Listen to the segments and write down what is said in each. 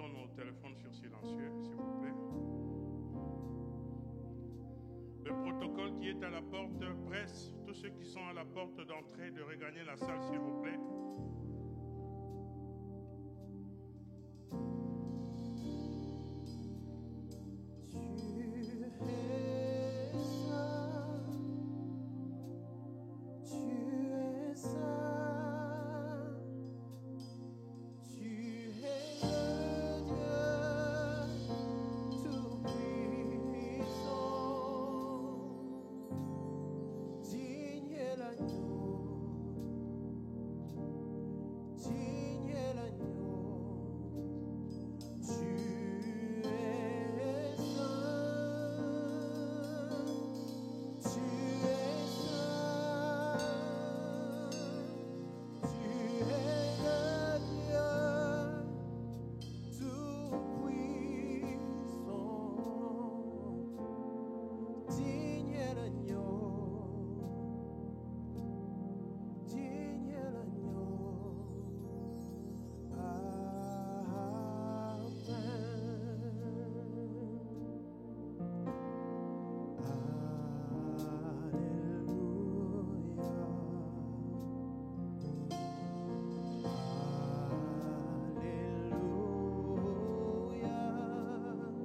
mettons nos téléphones sur silencieux, s'il vous plaît. Le protocole qui est à la porte presse tous ceux qui sont à la porte d'entrée de regagner la salle, s'il vous plaît.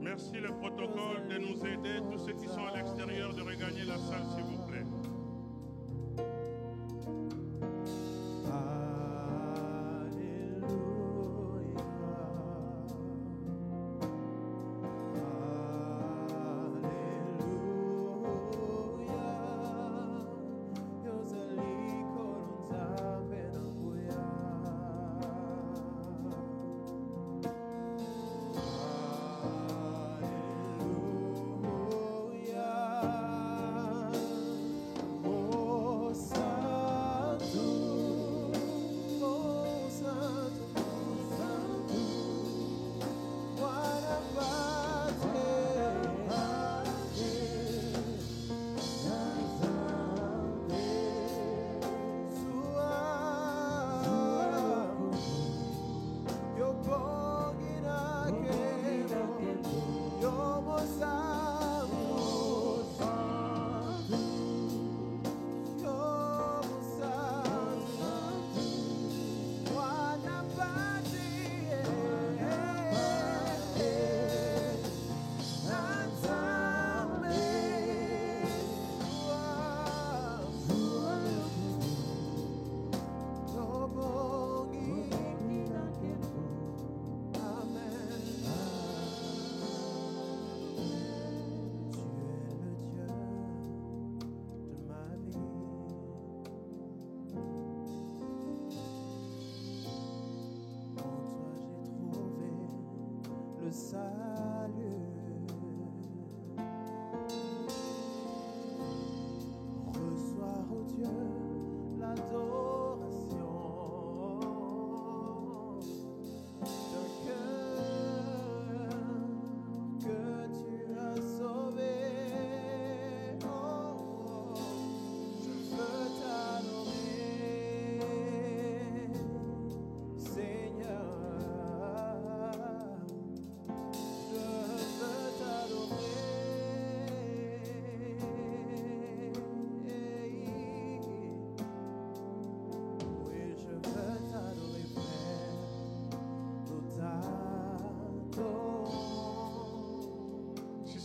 Merci le protocole de nous aider, tous ceux qui sont à l'extérieur, de regagner la salle, s'il vous plaît.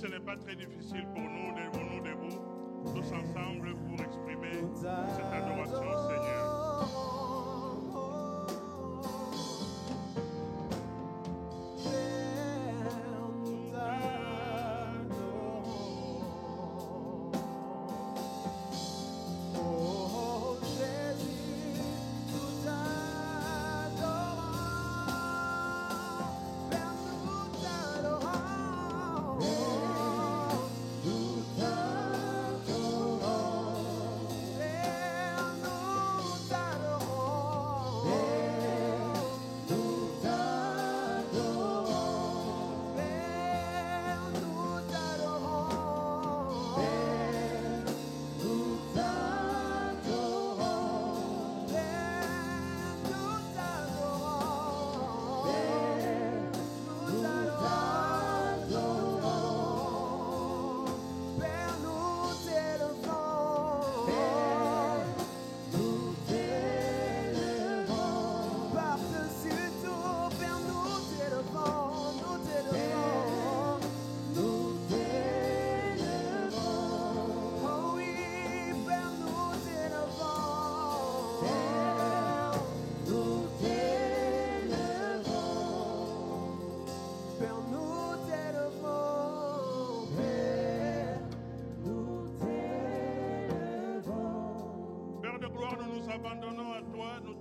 Ce n'est pas très difficile pour nous, levons-nous debout, tous ensemble pour exprimer cette adoration au Seigneur. Oh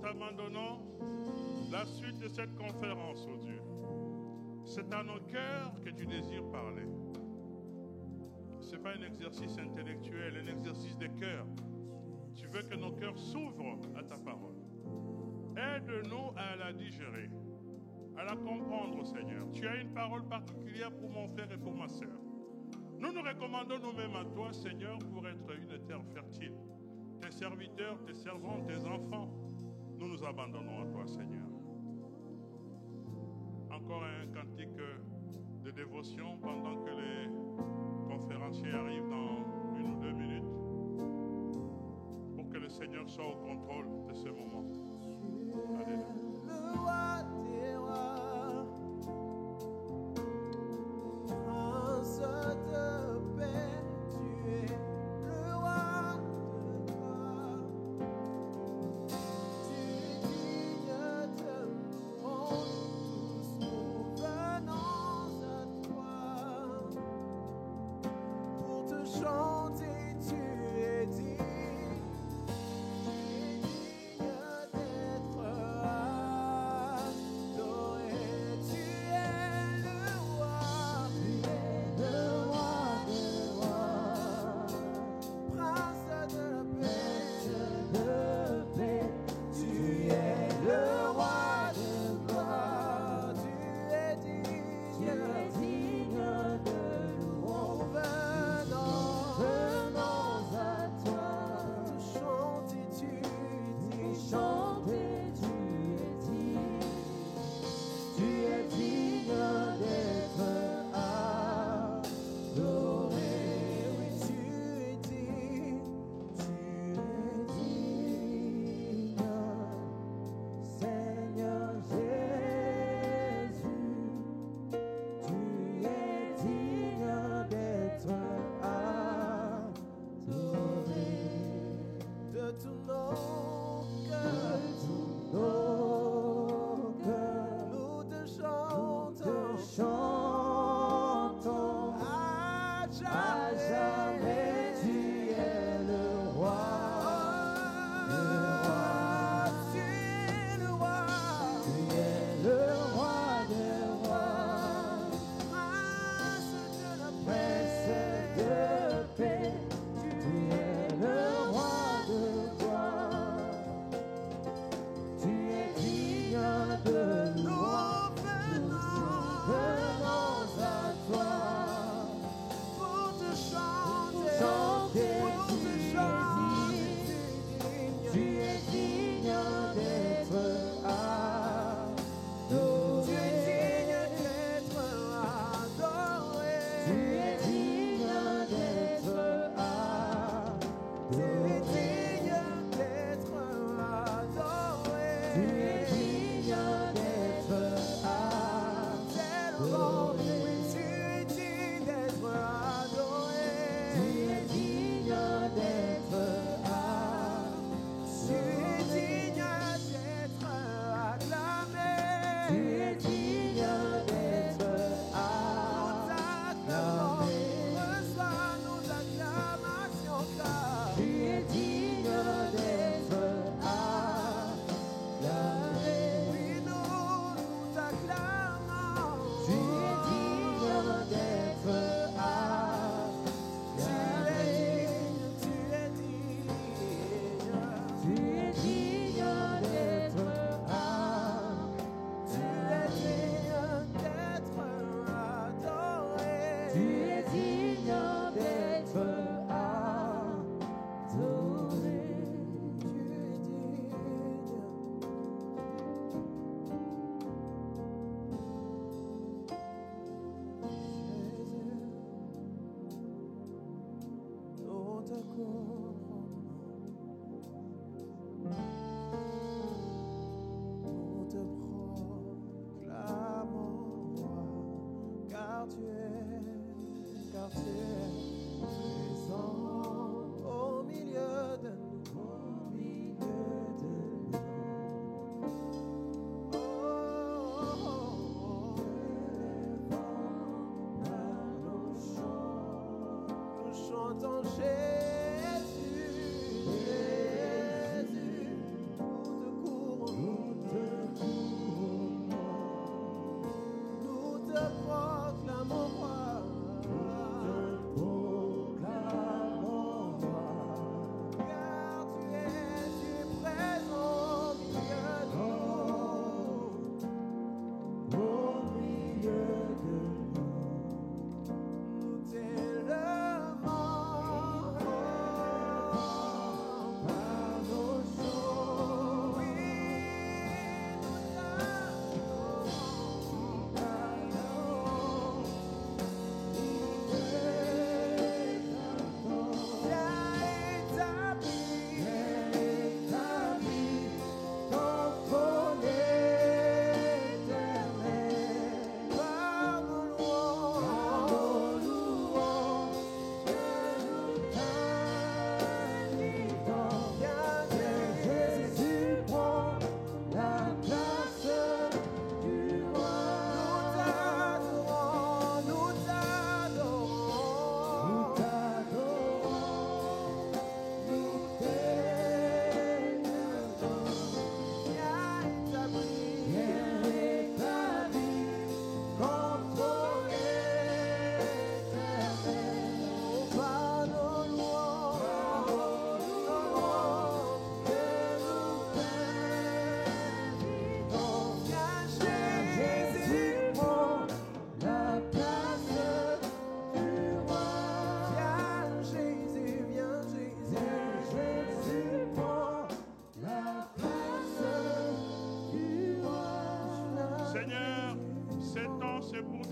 t'abandonnons la suite de cette conférence, oh Dieu. C'est à nos cœurs que tu désires parler. Ce n'est pas un exercice intellectuel, un exercice de cœur. Tu veux que nos cœurs s'ouvrent à ta parole. Aide-nous à la digérer, à la comprendre, Seigneur. Tu as une parole particulière pour mon frère et pour ma sœur. Nous nous recommandons nous-mêmes à toi, Seigneur, pour être une terre fertile. Tes serviteurs, tes servants, tes enfants, nous nous abandonnons à toi, Seigneur. Encore un cantique de dévotion pendant que les conférenciers arrivent dans 1 ou 2 minutes pour que le Seigneur soit au contrôle de ce moment. Alléluia. Le roi des rois, prince de paix, tu es le roi de gloire. Tu es digne de louange, tous nous venons à toi. Pour te chanter, tu es digne.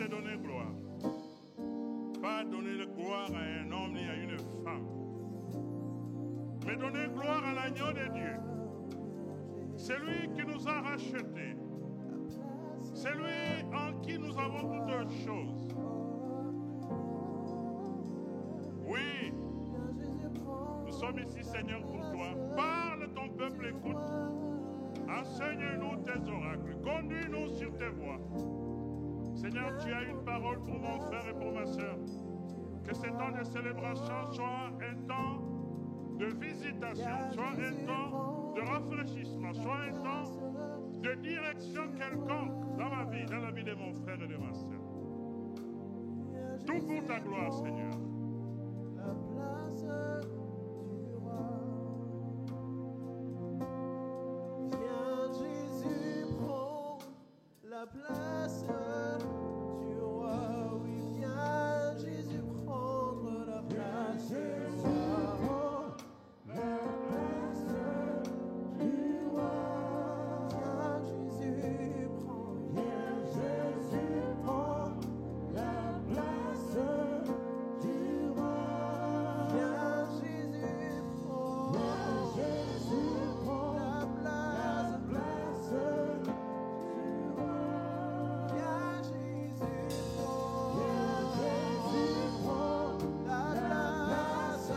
te donner gloire. Pas donner la gloire à un homme ni à une femme, mais donner gloire à l'agneau de Dieu. C'est lui qui nous a rachetés. C'est lui en qui nous avons toutes choses. Oui, nous sommes ici, Seigneur, pour toi. Parle, ton peuple écoute. Enseigne-nous tes oracles. Conduis-nous sur tes voies. Seigneur, tu as une parole pour mon frère et pour ma soeur. Que ce temps de célébration soit un temps de visitation, soit un temps de rafraîchissement, soit un temps de direction quelconque dans ma vie, dans la vie de mon frère et de ma soeur. Tout pour ta gloire, Seigneur. La place du roi. Viens Jésus, prends la place du roi. Oui, viens Jésus, prendre la place du roi. La place du roi. Viens Jésus, prends. Viens Jésus, prends la place du roi. Viens Jésus, prends. Viens Jésus, prends la place du roi. Viens Jésus, prends. Viens Jésus, prends la place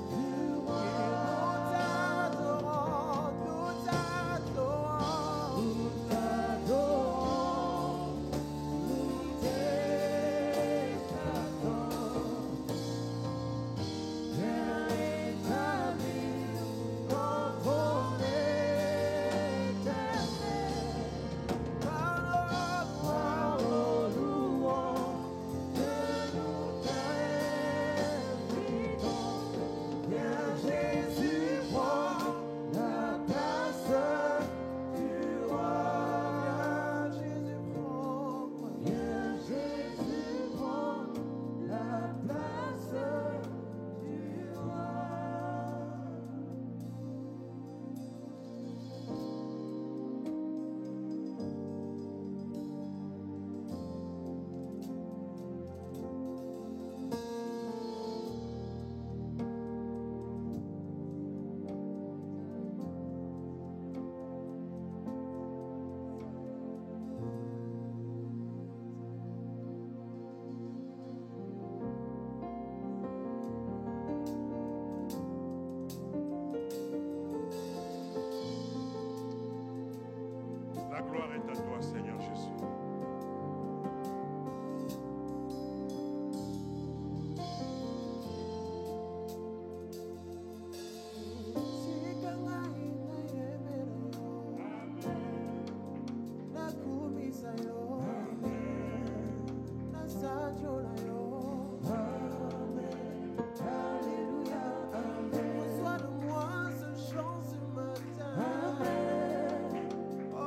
du roi. Nous t'adorons, nous t'adorons, nous t'exaltons. Viens établir ton trône éternel. Par nos louanges, que nous t'invitons. Viens Jésus, prends la place du roi. Viens Jésus, prends. Viens Jésus, prends la place du roi. La gloire est à toi, Seigneur Jésus. Reçois de moi ce chant ce matin. Oh,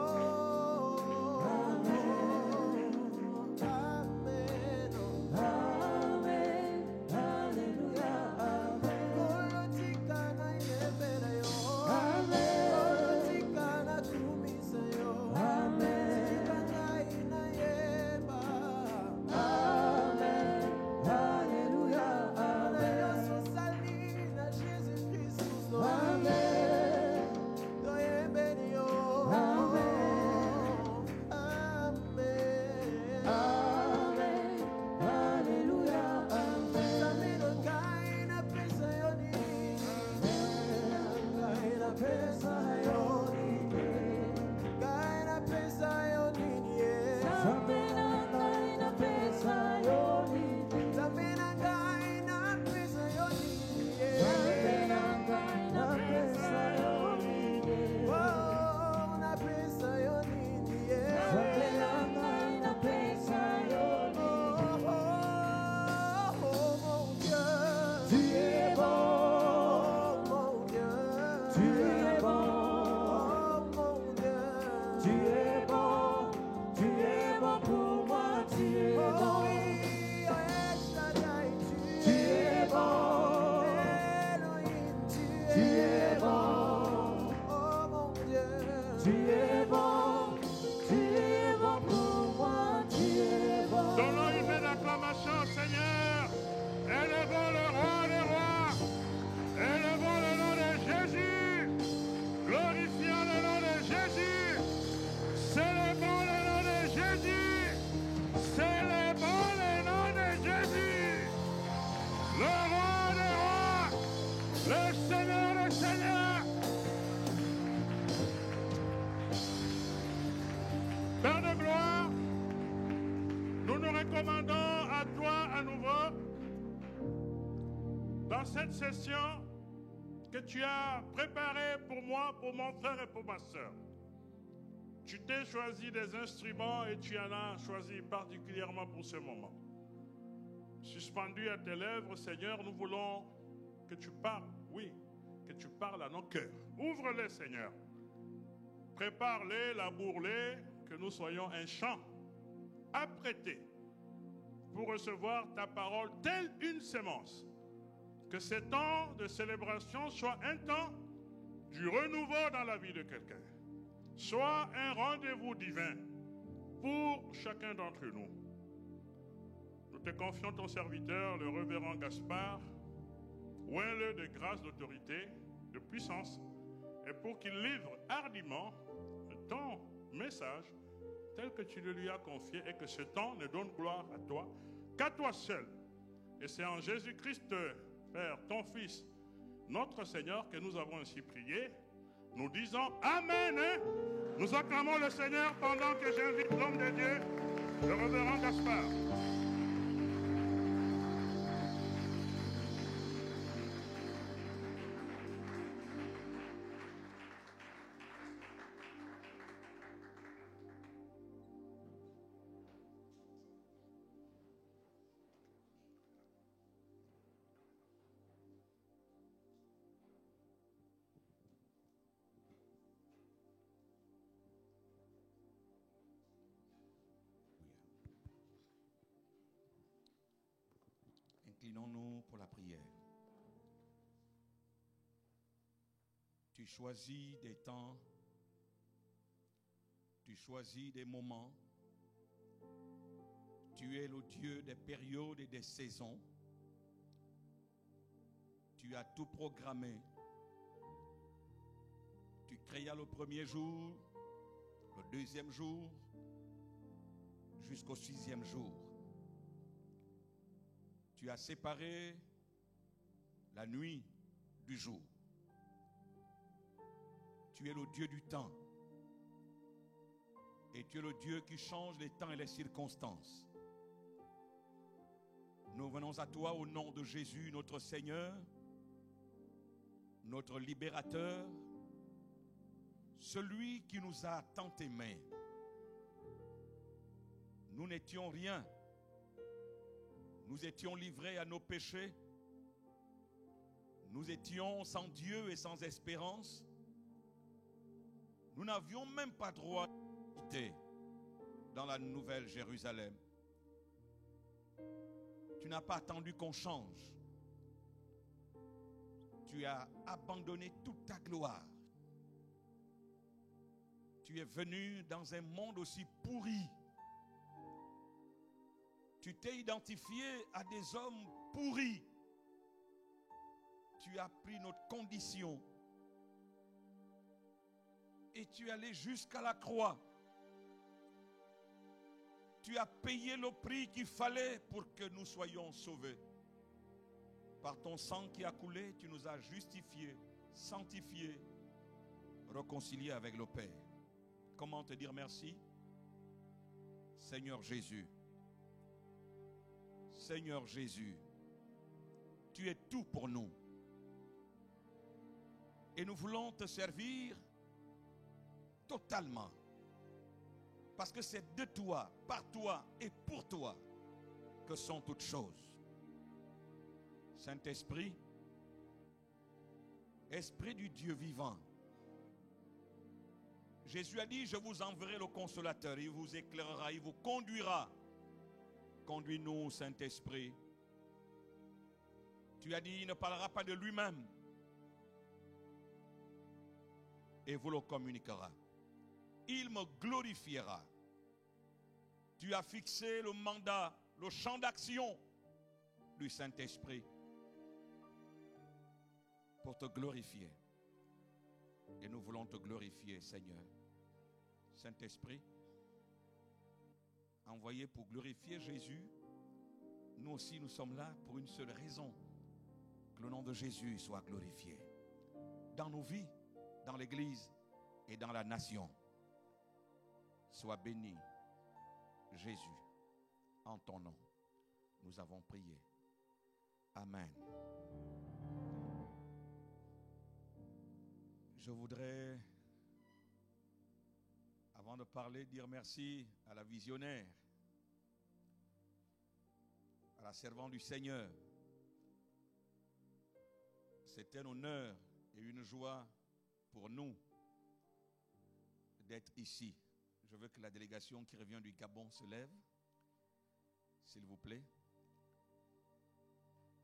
Tu es bon pour moi, tu es bon. cette session que tu as préparée pour moi, pour mon frère et pour ma soeur. Tu t'es choisi des instruments et tu en as choisi particulièrement pour ce moment. Suspendu à tes lèvres, Seigneur, nous voulons que tu parles, oui, que tu parles à nos cœurs. Ouvre-les, Seigneur. Prépare-les, laboure-les, que nous soyons un champ apprêté pour recevoir ta parole telle une sémence. Que ces temps de célébration soit un temps du renouveau dans la vie de quelqu'un. Soit un rendez-vous divin pour chacun d'entre nous. Nous te confions ton serviteur, le révérend Gaspard, oins-le de grâce, d'autorité, de puissance, et pour qu'il livre hardiment ton message tel que tu le lui as confié, et que ce temps ne donne gloire à toi qu'à toi seul. Et c'est en Jésus-Christ, Père, ton Fils, notre Seigneur, que nous avons ainsi prié. Nous disons Amen. Nous acclamons le Seigneur pendant que j'invite l'homme de Dieu, le révérend Gaspard. Inclinons-nous pour la prière. Tu choisis des temps, tu choisis des moments. Tu es le Dieu des périodes et des saisons. Tu as tout programmé. Tu créas le premier jour, le deuxième jour, jusqu'au 6e jour. Tu as séparé la nuit du jour. Tu es le Dieu du temps. Et tu es le Dieu qui change les temps et les circonstances. Nous venons à toi au nom de Jésus, notre Seigneur, notre libérateur, celui qui nous a tant aimés. Nous n'étions rien. Nous étions livrés à nos péchés. Nous étions sans Dieu et sans espérance. Nous n'avions même pas droit d'habiter dans la nouvelle Jérusalem. Tu n'as pas attendu qu'on change. Tu as abandonné toute ta gloire. Tu es venu dans un monde aussi pourri. Tu t'es identifié à des hommes pourris. Tu as pris notre condition. Et tu es allé jusqu'à la croix. Tu as payé le prix qu'il fallait pour que nous soyons sauvés. Par ton sang qui a coulé, tu nous as justifiés, sanctifiés, réconciliés avec le Père. Comment te dire merci? Seigneur Jésus. Seigneur Jésus, tu es tout pour nous. Et nous voulons te servir totalement. Parce que c'est de toi, par toi et pour toi que sont toutes choses. Saint-Esprit, Esprit du Dieu vivant, Jésus a dit, je vous enverrai le consolateur, il vous éclairera, il vous conduira. Conduis-nous, Saint-Esprit. Tu as dit, il ne parlera pas de lui-même. Et vous le communiquera. Il me glorifiera. Tu as fixé le mandat, le champ d'action du Saint-Esprit pour te glorifier. Et nous voulons te glorifier, Seigneur. Saint-Esprit, envoyé pour glorifier Jésus, nous aussi nous sommes là pour une seule raison, que le nom de Jésus soit glorifié dans nos vies, dans l'Église et dans la nation. Sois béni, Jésus, en ton nom. Nous avons prié. Amen. Je voudrais, avant de parler, dire merci à la visionnaire, à la servante du Seigneur. C'est un honneur et une joie pour nous d'être ici. Je veux que la délégation qui revient du Gabon se lève, s'il vous plaît.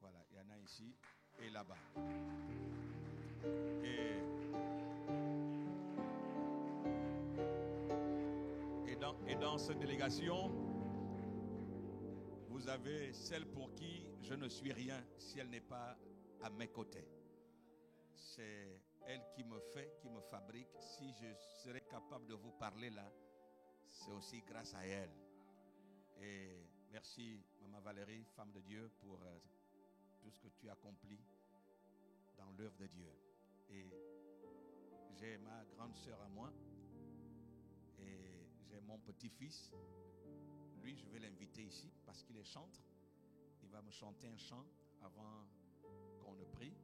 Voilà, il y en a ici et là-bas. Et dans cette délégation, vous avez celle pour qui je ne suis rien si elle n'est pas à mes côtés. C'est elle qui me fait, qui me fabrique. Si je serais capable de vous parler là, c'est aussi grâce à elle. Et merci, Maman Valérie, femme de Dieu, pour tout ce que tu accomplis dans l'œuvre de Dieu. Et j'ai ma grande sœur à moi et j'ai mon petit-fils. Lui, je vais l'inviter ici parce qu'il est chantre. Il va me chanter un chant avant qu'on ne prie.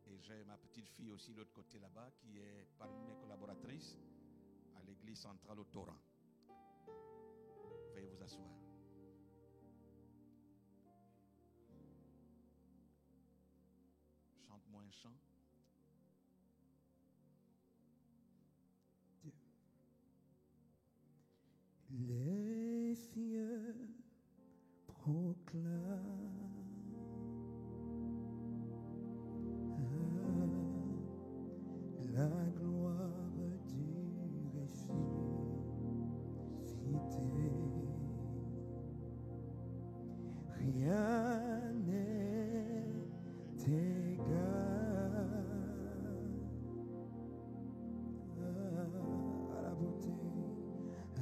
Et j'ai ma petite fille aussi de l'autre côté là-bas qui est parmi mes collaboratrices à l'église centrale au Torrent. Veuillez vous asseoir. Chante-moi un chant. Dieu. Les cieux proclament la gloire du ressuscité. Rien n'est égal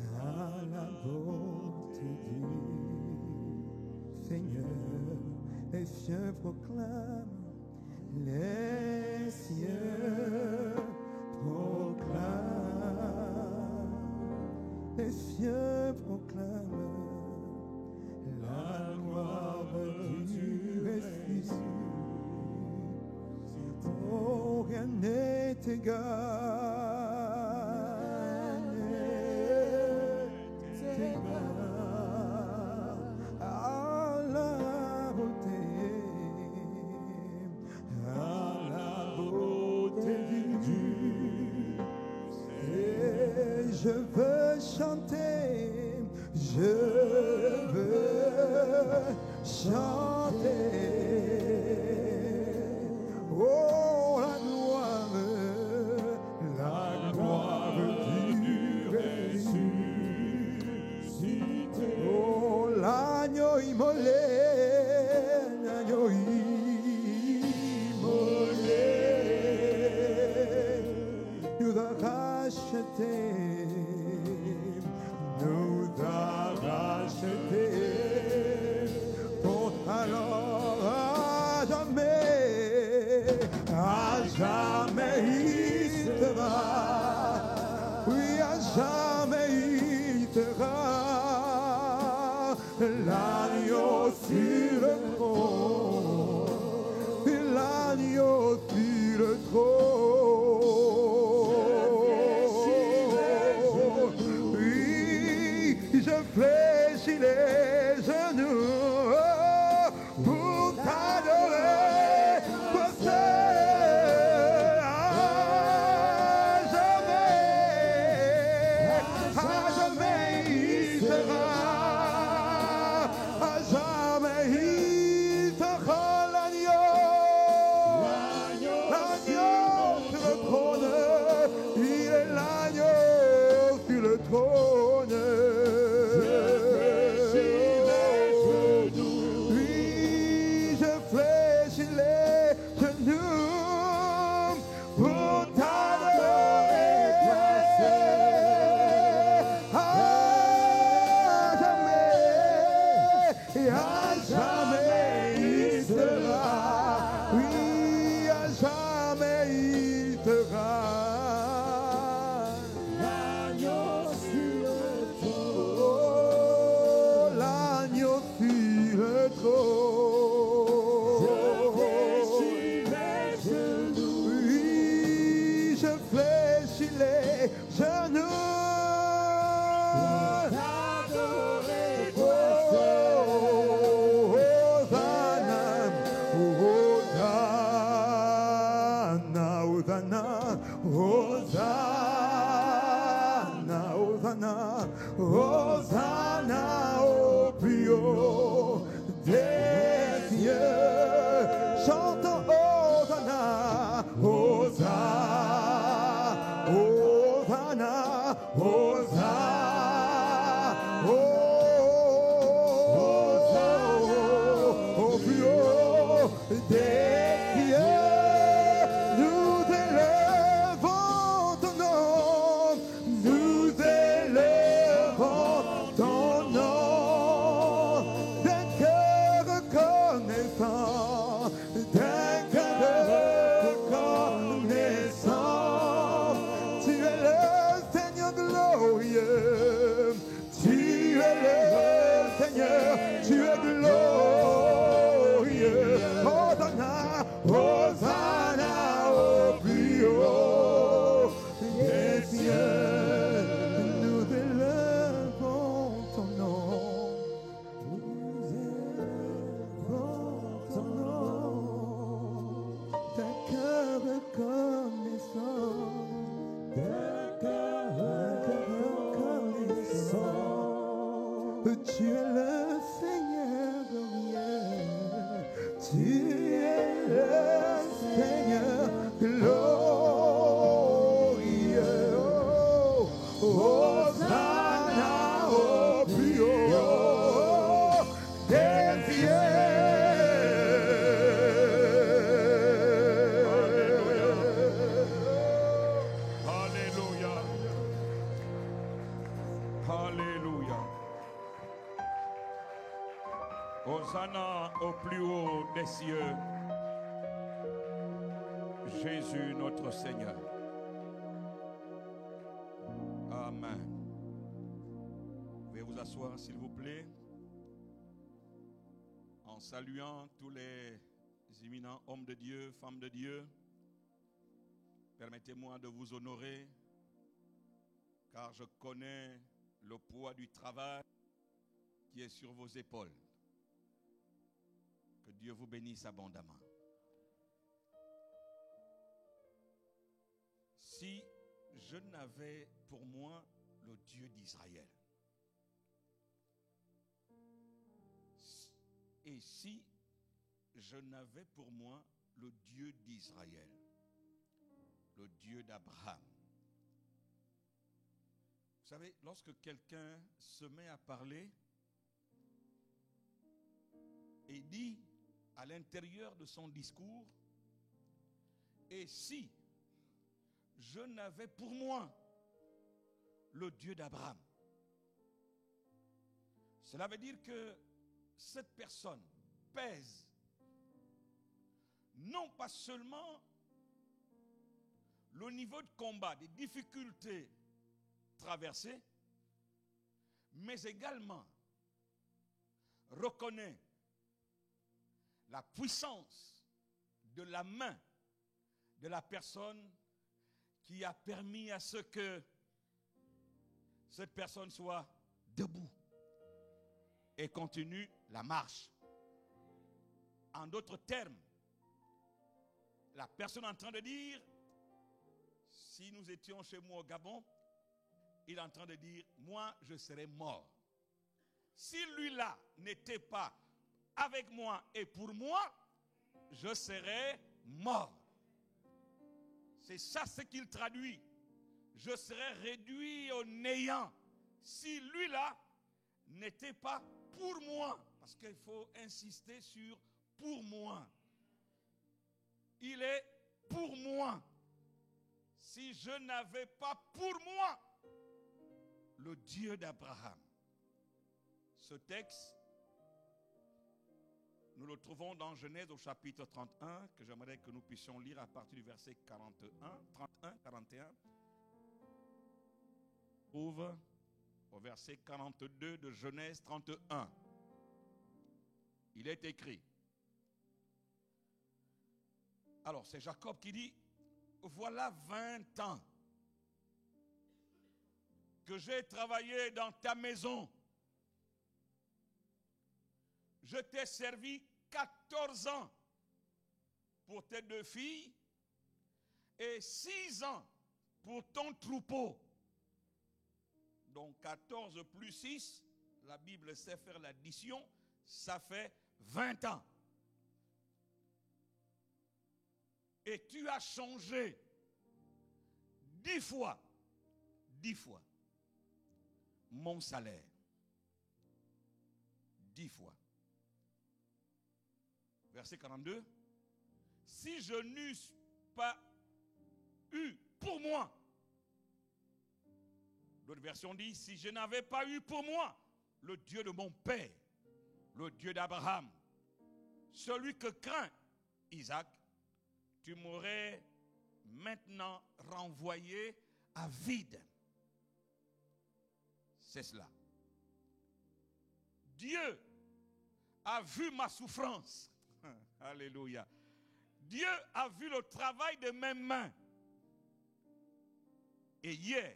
à la beauté du Seigneur. Les cieux proclament. Les cieux proclament, les cieux proclament la gloire du ressuscité. Oh, rien n'est égal à la beauté. Je veux chanter, je veux chanter. Oh, la gloire du ressuscité. Oh, l'agneau immolé, l'agneau immolé, nous a racheté. Nous a racheté pour alors à jamais il sera, oui à jamais il sera l'agneau sur le trône, l'agneau sur le trône. Je fléchis les genoux pour t'adorer, pour à jamais il sera, à jamais il sera l'agneau, l'agneau les genoux. Hosanna au plus haut des cieux. Chantons Hosanna, Hosanna, Hosanna, Hosanna, au plus haut des cieux. Nous élevons ton nom, nous élevons ton nom, d'un cœur reconnaissant, d'un cœur reconnaissant. Tu es le Seigneur glorieux, tu es le Seigneur, tu es glorieux. Hosanna, Hosanna au plus haut des cieux. Nous élevons ton nom, nous élevons ton nom, d'un cœur reconnaissant, d'un cœur reconnaissant. Tu es le Seigneur glorieux, tu es le Seigneur glorieux. Hosanna au plus haut des Alléluia. Alléluia. Hosanna au plus haut des cieux. Jésus notre Seigneur. Amen. Veuillez vous asseoir s'il vous plaît. En saluant tous les éminents hommes de Dieu, femmes de Dieu, permettez-moi de vous honorer, car je connais le poids du travail qui est sur vos épaules. Que Dieu vous bénisse abondamment. Si je n'avais pour moi le Dieu d'Israël, et si je n'avais pour moi le Dieu d'Israël, le Dieu d'Abraham. Vous savez, lorsque quelqu'un se met à parler et dit à l'intérieur de son discours, et si je n'avais pour moi le Dieu d'Abraham, cela veut dire que cette personne pèse non pas seulement le niveau de combat, des difficultés traversées, mais également reconnaît la puissance de la main de la personne qui a permis à ce que cette personne soit debout et continue la marche. En d'autres termes, la personne est en train de dire, si nous étions chez moi au Gabon, il est en train de dire, moi je serais mort. Si lui-là n'était pas avec moi et pour moi, je serais mort. C'est ça ce qu'il traduit. Je serais réduit au néant si lui-là n'était pas pour moi. Parce qu'il faut insister sur pour moi. Il est pour moi. Si je n'avais pas pour moi le Dieu d'Abraham. Ce texte, nous le trouvons dans Genèse au chapitre 31, que j'aimerais que nous puissions lire à partir du verset 41. Trouve au verset 42 de Genèse 31. Il est écrit. Alors c'est Jacob qui dit, voilà 20 ans que j'ai travaillé dans ta maison. Je t'ai servi 14 ans pour tes 2 filles et 6 ans pour ton troupeau. Donc 14 plus 6, la Bible sait faire l'addition, ça fait 20 ans. Et tu as changé 10 fois mon salaire. 10 fois. Verset 42. Si je n'eusse pas eu pour moi, l'autre version dit, si je n'avais pas eu pour moi le Dieu de mon père, le Dieu d'Abraham, celui que craint Isaac, tu m'aurais maintenant renvoyé à vide. C'est cela. Dieu a vu ma souffrance. Alléluia. Dieu a vu le travail de mes mains. Et hier,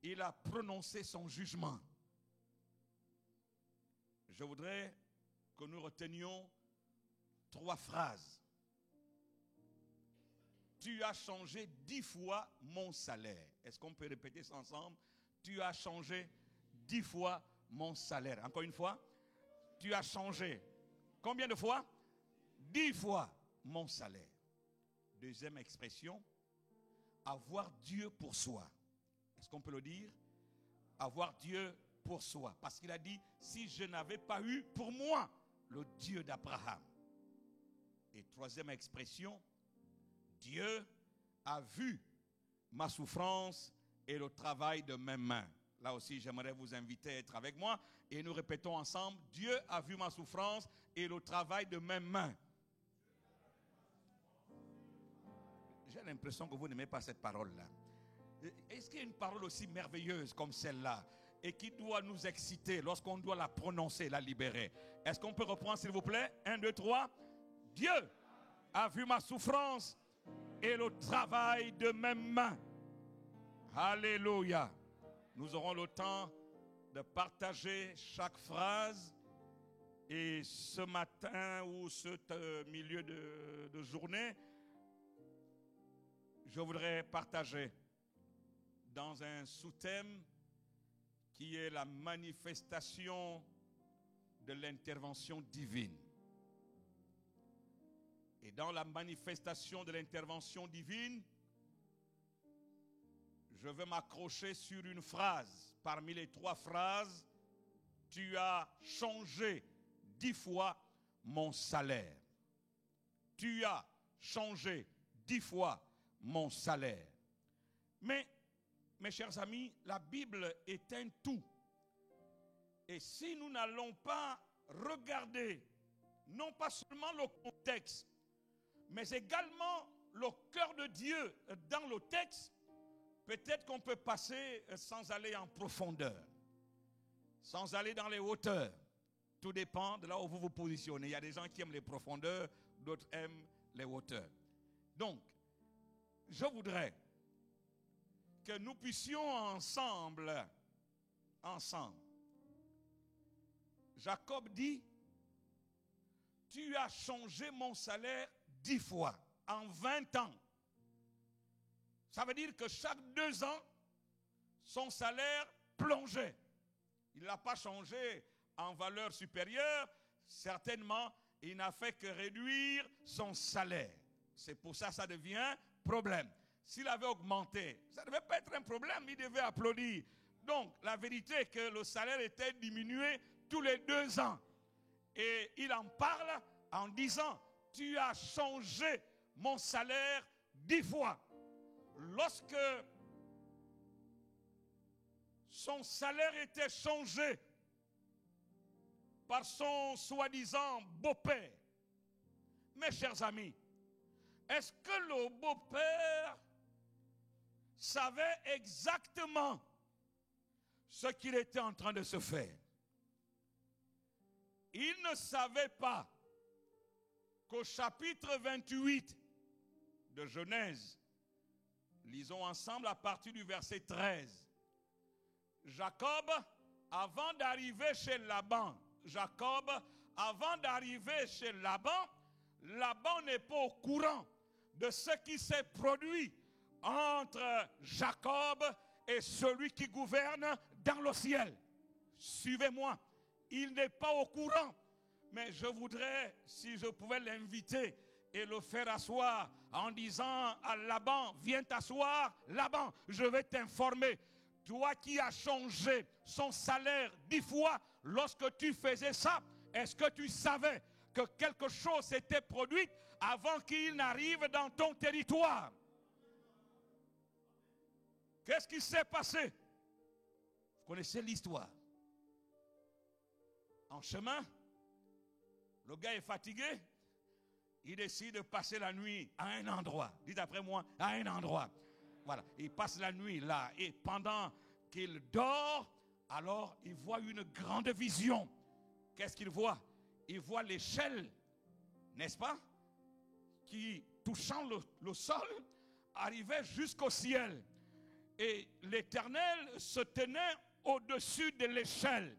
il a prononcé son jugement. Je voudrais que nous retenions 3 phrases. Tu as changé 10 fois mon salaire. Est-ce qu'on peut répéter ça ensemble? Tu as changé 10 fois mon salaire. Encore une fois. Tu as changé. Combien de fois? 10 fois mon salaire. Deuxième expression. Avoir Dieu pour soi. Est-ce qu'on peut le dire? Avoir Dieu pour soi. Parce qu'il a dit, si je n'avais pas eu pour moi le Dieu d'Abraham. Et troisième expression, Dieu a vu ma souffrance et le travail de mes mains. Là aussi, j'aimerais vous inviter à être avec moi. Et nous répétons ensemble, Dieu a vu ma souffrance et le travail de mes mains. J'ai l'impression que vous n'aimez pas cette parole-là. Est-ce qu'il y a une parole aussi merveilleuse comme celle-là et qui doit nous exciter lorsqu'on doit la prononcer, la libérer? Est-ce qu'on peut reprendre, s'il vous plaît? 1, 2, 3. Dieu a vu ma souffrance et le travail de mes mains. Alléluia. Nous aurons le temps de partager chaque phrase. Et ce matin ou ce milieu de journée, je voudrais partager dans un sous-thème qui est la manifestation de l'intervention divine. Et dans la manifestation de l'intervention divine, je veux m'accrocher sur une phrase. Parmi les 3 phrases, tu as changé 10 fois mon salaire. Tu as changé 10 fois mon salaire. Mais, mes chers amis, la Bible est un tout. Et si nous n'allons pas regarder, non pas seulement le contexte, mais également le cœur de Dieu dans le texte, peut-être qu'on peut passer sans aller en profondeur, sans aller dans les hauteurs. Tout dépend de là où vous vous positionnez. Il y a des gens qui aiment les profondeurs, d'autres aiment les hauteurs. Donc, je voudrais que nous puissions ensemble, Jacob dit, tu as changé mon salaire 10 fois en 20 ans. Ça veut dire que chaque 2 ans, son salaire plongeait. Il ne l'a pas changé en valeur supérieure. Certainement, il n'a fait que réduire son salaire. C'est pour ça que ça devient problème. S'il avait augmenté, ça ne devait pas être un problème, il devait applaudir. Donc, la vérité est que le salaire était diminué tous les 2 ans. Et il en parle en disant, tu as changé mon salaire 10 fois. Lorsque son salaire était changé par son soi-disant beau-père, mes chers amis, est-ce que le beau-père savait exactement ce qu'il était en train de se faire? Il ne savait pas qu'au chapitre 28 de Genèse, Lisons ensemble à partir du verset 13. Jacob, avant d'arriver chez Laban, Laban n'est pas au courant de ce qui s'est produit entre Jacob et celui qui gouverne dans le ciel. Suivez-moi. Il n'est pas au courant. Mais je voudrais, si je pouvais l'inviter et le faire asseoir en disant à Laban, viens t'asseoir, Laban, je vais t'informer. Toi qui as changé son salaire 10 fois lorsque tu faisais ça, est-ce que tu savais que quelque chose s'était produit avant qu'il n'arrive dans ton territoire? Qu'est-ce qui s'est passé? Vous connaissez l'histoire. En chemin, le gars est fatigué. Il décide de passer la nuit à un endroit. Dites après moi, à un endroit. Voilà, il passe la nuit là. Et pendant qu'il dort, alors il voit une grande vision. Qu'est-ce qu'il voit? Il voit l'échelle, n'est-ce pas? Qui, touchant le sol, arrivait jusqu'au ciel. Et l'Éternel se tenait au-dessus de l'échelle.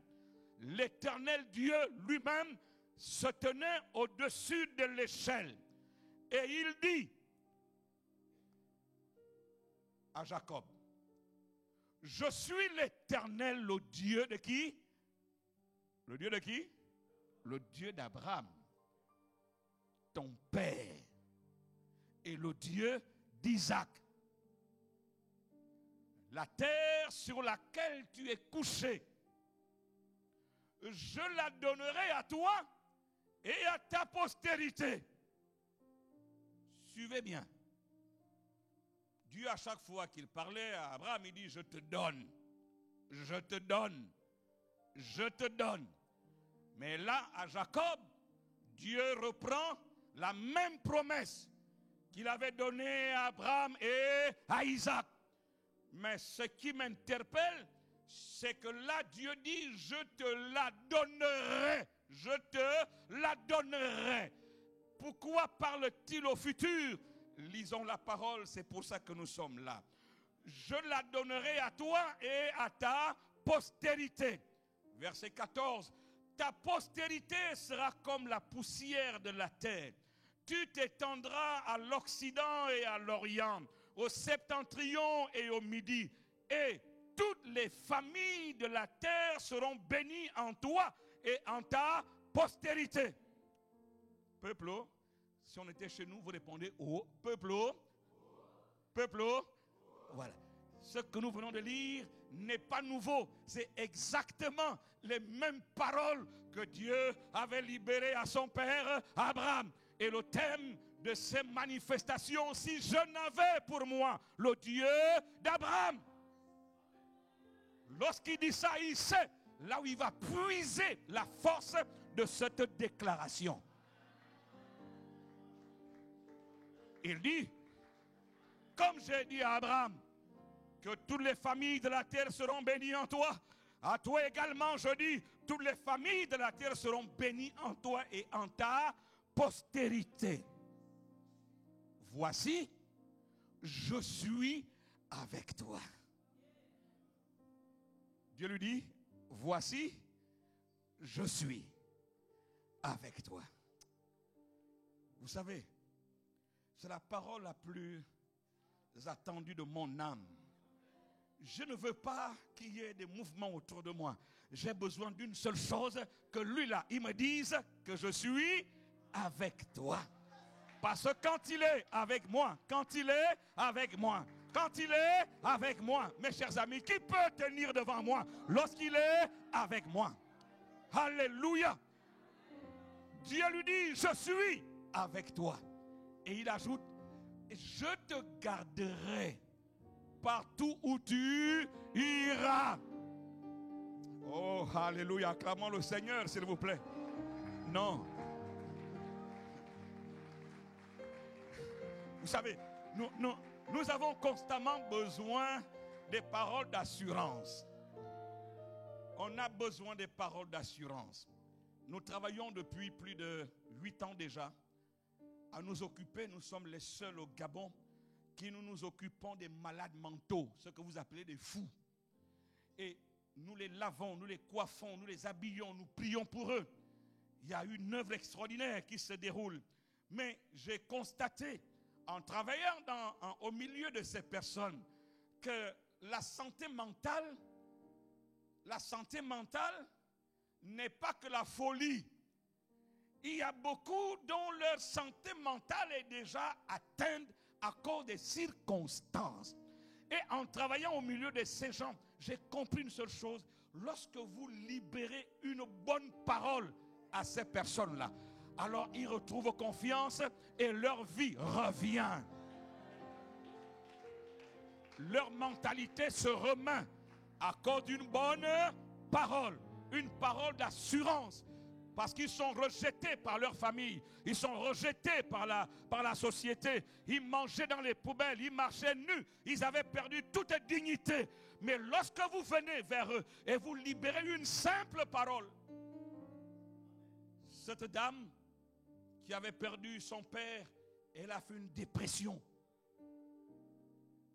L'Éternel Dieu lui-même se tenait au-dessus de l'échelle. Et il dit à Jacob, je suis l'Éternel, le Dieu de qui? Le Dieu de qui? Le Dieu d'Abraham, ton père, et le Dieu d'Isaac. La terre sur laquelle tu es couché, je la donnerai à toi et à ta postérité. Suivez bien. Dieu, à chaque fois qu'il parlait à Abraham, il dit, je te donne, je te donne, je te donne. Mais là, à Jacob, Dieu reprend la même promesse qu'il avait donnée à Abraham et à Isaac. Mais ce qui m'interpelle, c'est que là, Dieu dit, je te la donnerai. Je te la donnerai. Pourquoi parle-t-il au futur? Lisons la parole, c'est pour ça que nous sommes là. Je la donnerai à toi et à ta postérité. Verset 14. Ta postérité sera comme la poussière de la terre. Tu t'étendras à l'Occident et à l'Orient, au septentrion et au midi. Et toutes les familles de la terre seront bénies en toi et en ta postérité. Peuple, si on était chez nous, vous répondez oh. Peuple, peuple, voilà. Ce que nous venons de lire n'est pas nouveau. C'est exactement les mêmes paroles que Dieu avait libérées à son père Abraham. Et le thème de ces manifestations, si je n'avais pour moi le Dieu d'Abraham. Lorsqu'il dit ça, il sait là où il va puiser la force de cette déclaration. Il dit, comme j'ai dit à Abraham, que toutes les familles de la terre seront bénies en toi. À toi également, je dis, toutes les familles de la terre seront bénies en toi et en ta postérité. Voici, je suis avec toi. Dieu lui dit, voici, je suis avec toi. Vous savez, c'est la parole la plus attendue de mon âme. Je ne veux pas qu'il y ait des mouvements autour de moi. J'ai besoin d'une seule chose, que lui là, il me dise que je suis avec toi. Parce que quand il est avec moi, quand il est avec moi, mes chers amis, qui peut tenir devant moi lorsqu'il est avec moi? Alléluia. Dieu lui dit, je suis avec toi. Et il ajoute, je te garderai partout où tu iras. Oh, alléluia. Acclamons le Seigneur, s'il vous plaît. Non. Vous savez, nous avons constamment besoin des paroles d'assurance. On a besoin des paroles d'assurance. Nous travaillons depuis plus de 8 ans déjà à nous occuper. Nous sommes les seuls au Gabon qui nous occupons des malades mentaux, ce que vous appelez des fous. Et nous les lavons, nous les coiffons, nous les habillons, nous prions pour eux. Il y a une œuvre extraordinaire qui se déroule. Mais j'ai constaté, en travaillant au milieu de ces personnes, que la santé mentale n'est pas que la folie. Il y a beaucoup dont leur santé mentale est déjà atteinte à cause des circonstances. Et en travaillant au milieu de ces gens, j'ai compris une seule chose. Lorsque vous libérez une bonne parole à ces personnes-là, alors ils retrouvent confiance et leur vie revient. Leur mentalité se remet à cause d'une bonne parole, une parole d'assurance. Parce qu'ils sont rejetés par leur famille, ils sont rejetés par la société. Ils mangeaient dans les poubelles, ils marchaient nus, ils avaient perdu toute dignité. Mais lorsque vous venez vers eux et vous libérez une simple parole, cette dame qui avait perdu son père, elle a fait une dépression.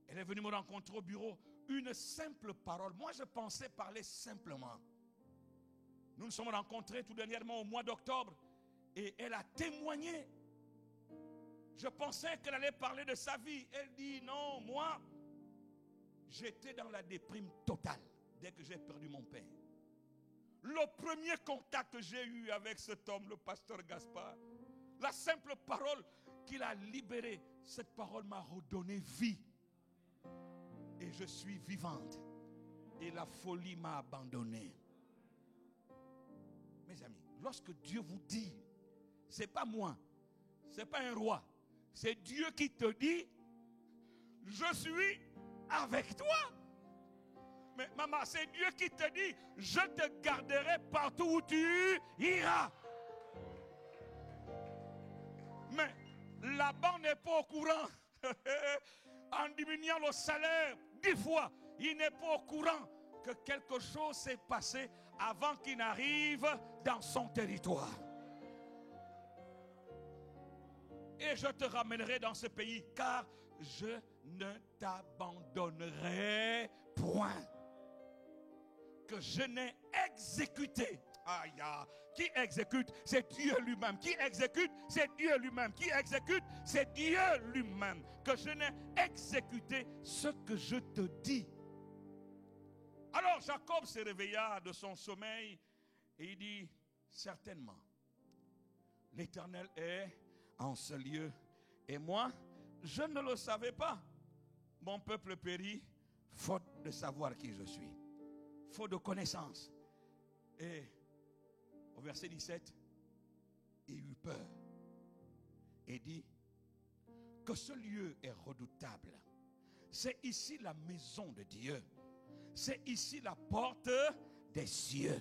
Elle est venue me rencontrer au bureau. Une simple parole. Moi, je pensais parler simplement. Nous nous sommes rencontrés tout dernièrement au mois d'octobre et elle a témoigné. Je pensais qu'elle allait parler de sa vie. Elle dit non, moi, j'étais dans la déprime totale dès que j'ai perdu mon père. Le premier contact que j'ai eu avec cet homme, le pasteur Gaspard, la simple parole qu'il a libérée, cette parole m'a redonné vie. Et je suis vivante. Et la folie m'a abandonné. Mes amis, lorsque Dieu vous dit, ce n'est pas moi, ce n'est pas un roi, c'est Dieu qui te dit, je suis avec toi. Mais maman, c'est Dieu qui te dit, je te garderai partout où tu iras. Mais Laban n'est pas au courant. En diminuant le salaire 10 fois, il n'est pas au courant que quelque chose s'est passé avant qu'il n'arrive dans son territoire. Et je te ramènerai dans ce pays, car je ne t'abandonnerai point. Que je n'ai exécuté. Aïe, qui exécute, c'est Dieu lui-même. Qui exécute, c'est Dieu lui-même. Qui exécute, c'est Dieu lui-même. Que je n'ai exécuté ce que je te dis. Alors Jacob se réveilla de son sommeil et il dit, certainement, l'Éternel est en ce lieu. Et moi, je ne le savais pas. Mon peuple périt, faute de savoir qui je suis. Faute de connaissance. Et au verset 17, il eut peur. Et dit, que ce lieu est redoutable. C'est ici la maison de Dieu. C'est ici la porte des cieux.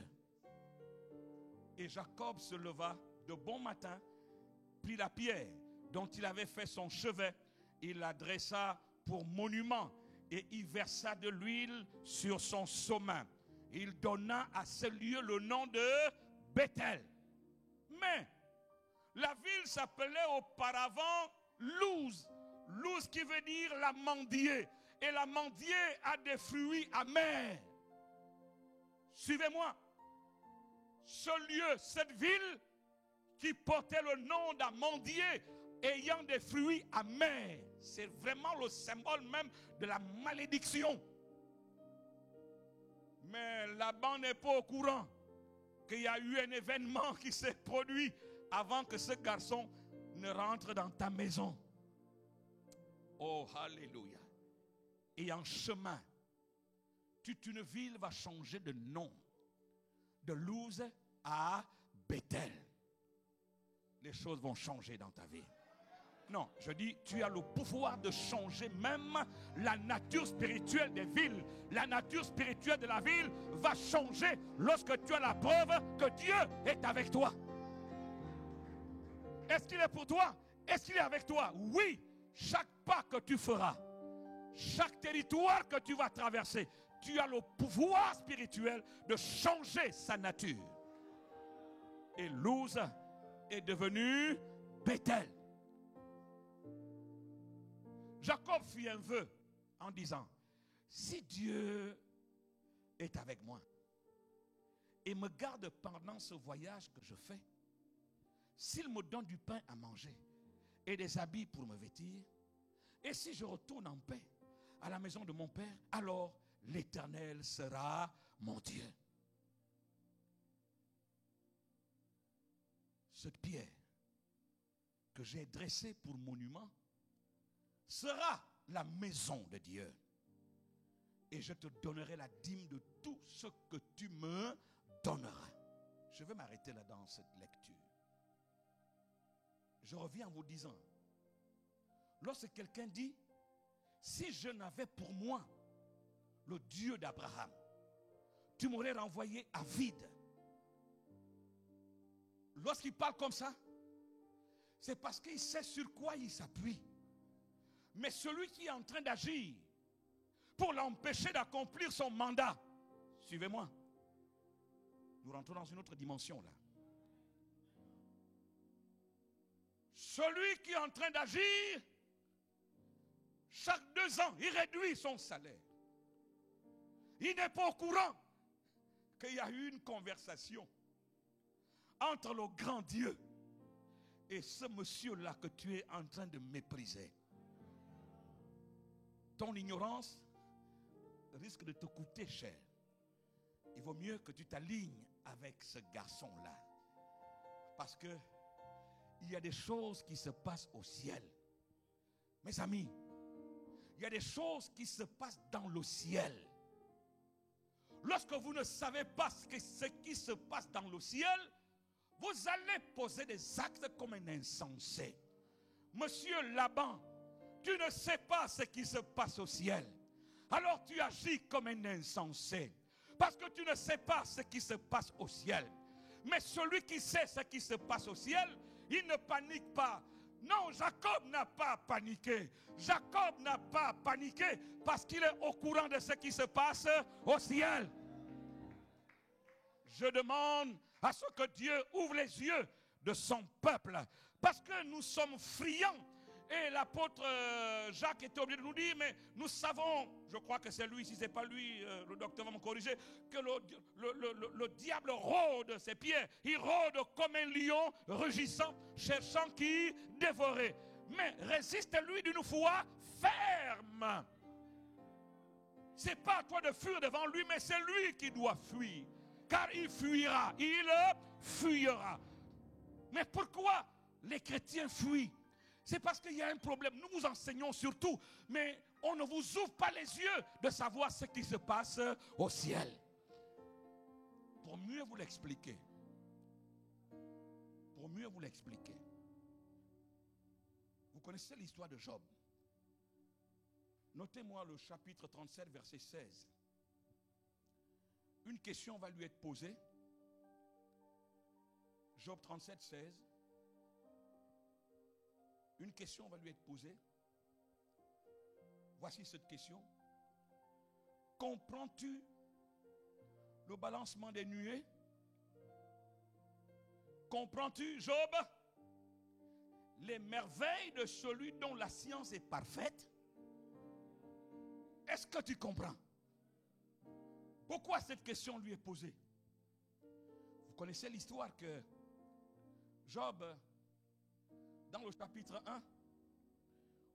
Et Jacob se leva de bon matin, prit la pierre dont il avait fait son chevet, il la dressa pour monument et y versa de l'huile sur son sommet. Il donna à ce lieu le nom de Bethel. Mais la ville s'appelait auparavant Luz. Luz qui veut dire la mendier. Et la mendier a des fruits amers. Suivez-moi. Ce lieu, cette ville qui portait le nom d'un mendier ayant des fruits amers, c'est vraiment le symbole même de la malédiction. Mais Laban n'est pas au courant qu'il y a eu un événement qui s'est produit avant que ce garçon ne rentre dans ta maison. Oh, alléluia. Et en chemin, toute une ville va changer de nom. De Luz à Bethel. Les choses vont changer dans ta vie. Non, je dis, tu as le pouvoir de changer même la nature spirituelle des villes. La nature spirituelle de la ville va changer lorsque tu as la preuve que Dieu est avec toi. Est-ce qu'il est pour toi? Est-ce qu'il est avec toi? Oui, chaque pas que tu feras, chaque territoire que tu vas traverser, tu as le pouvoir spirituel de changer sa nature. Et Luz est devenu Bethel. Jacob fit un vœu en disant, si Dieu est avec moi et me garde pendant ce voyage que je fais, s'il me donne du pain à manger et des habits pour me vêtir, et si je retourne en paix à la maison de mon père, alors l'Éternel sera mon Dieu. Cette pierre que j'ai dressée pour monument sera la maison de Dieu. Et je te donnerai la dîme de tout ce que tu me donneras. Je vais m'arrêter là dans cette lecture. Je reviens en vous disant, lorsque quelqu'un dit, si je n'avais pour moi le Dieu d'Abraham, tu m'aurais renvoyé à vide. Lorsqu'il parle comme ça, c'est parce qu'il sait sur quoi il s'appuie. Mais celui qui est en train d'agir pour l'empêcher d'accomplir son mandat, suivez-moi, nous rentrons dans une autre dimension là. Celui qui est en train d'agir, chaque 2 ans, il réduit son salaire. Il n'est pas au courant qu'il y a eu une conversation entre le grand Dieu et ce monsieur-là que tu es en train de mépriser. Ton ignorance risque de te coûter cher. Il vaut mieux que tu t'alignes avec ce garçon-là. Parce que il y a des choses qui se passent au ciel. Mes amis, il y a des choses qui se passent dans le ciel. Lorsque vous ne savez pas ce qui se passe dans le ciel, vous allez poser des actes comme un insensé. Monsieur Laban, tu ne sais pas ce qui se passe au ciel. Alors tu agis comme un insensé. Parce que tu ne sais pas ce qui se passe au ciel. Mais celui qui sait ce qui se passe au ciel, il ne panique pas. Non, Jacob n'a pas paniqué. Jacob n'a pas paniqué parce qu'il est au courant de ce qui se passe au ciel. Je demande à ce que Dieu ouvre les yeux de son peuple. Parce que nous sommes friands. Et l'apôtre Jacques était obligé de nous dire, mais nous savons, je crois que c'est lui, si ce n'est pas lui, le docteur va me corriger, que le diable rôde ses pieds. Il rôde comme un lion rugissant, cherchant qui dévorer. Mais résiste-lui d'une foi ferme. Ce n'est pas à toi de fuir devant lui, mais c'est lui qui doit fuir. Car il fuira, il fuira. Mais pourquoi les chrétiens fuient? C'est parce qu'il y a un problème. Nous vous enseignons surtout, mais on ne vous ouvre pas les yeux de savoir ce qui se passe au ciel. Pour mieux vous l'expliquer. Pour mieux vous l'expliquer. Vous connaissez l'histoire de Job. Notez-moi le chapitre 37, verset 16. Une question va lui être posée. Job 37, 16. Une question va lui être posée. Voici cette question. Comprends-tu le balancement des nuées? Comprends-tu, Job, les merveilles de celui dont la science est parfaite? Est-ce que tu comprends? Pourquoi cette question lui est posée? Vous connaissez l'histoire que Job, dans le chapitre 1,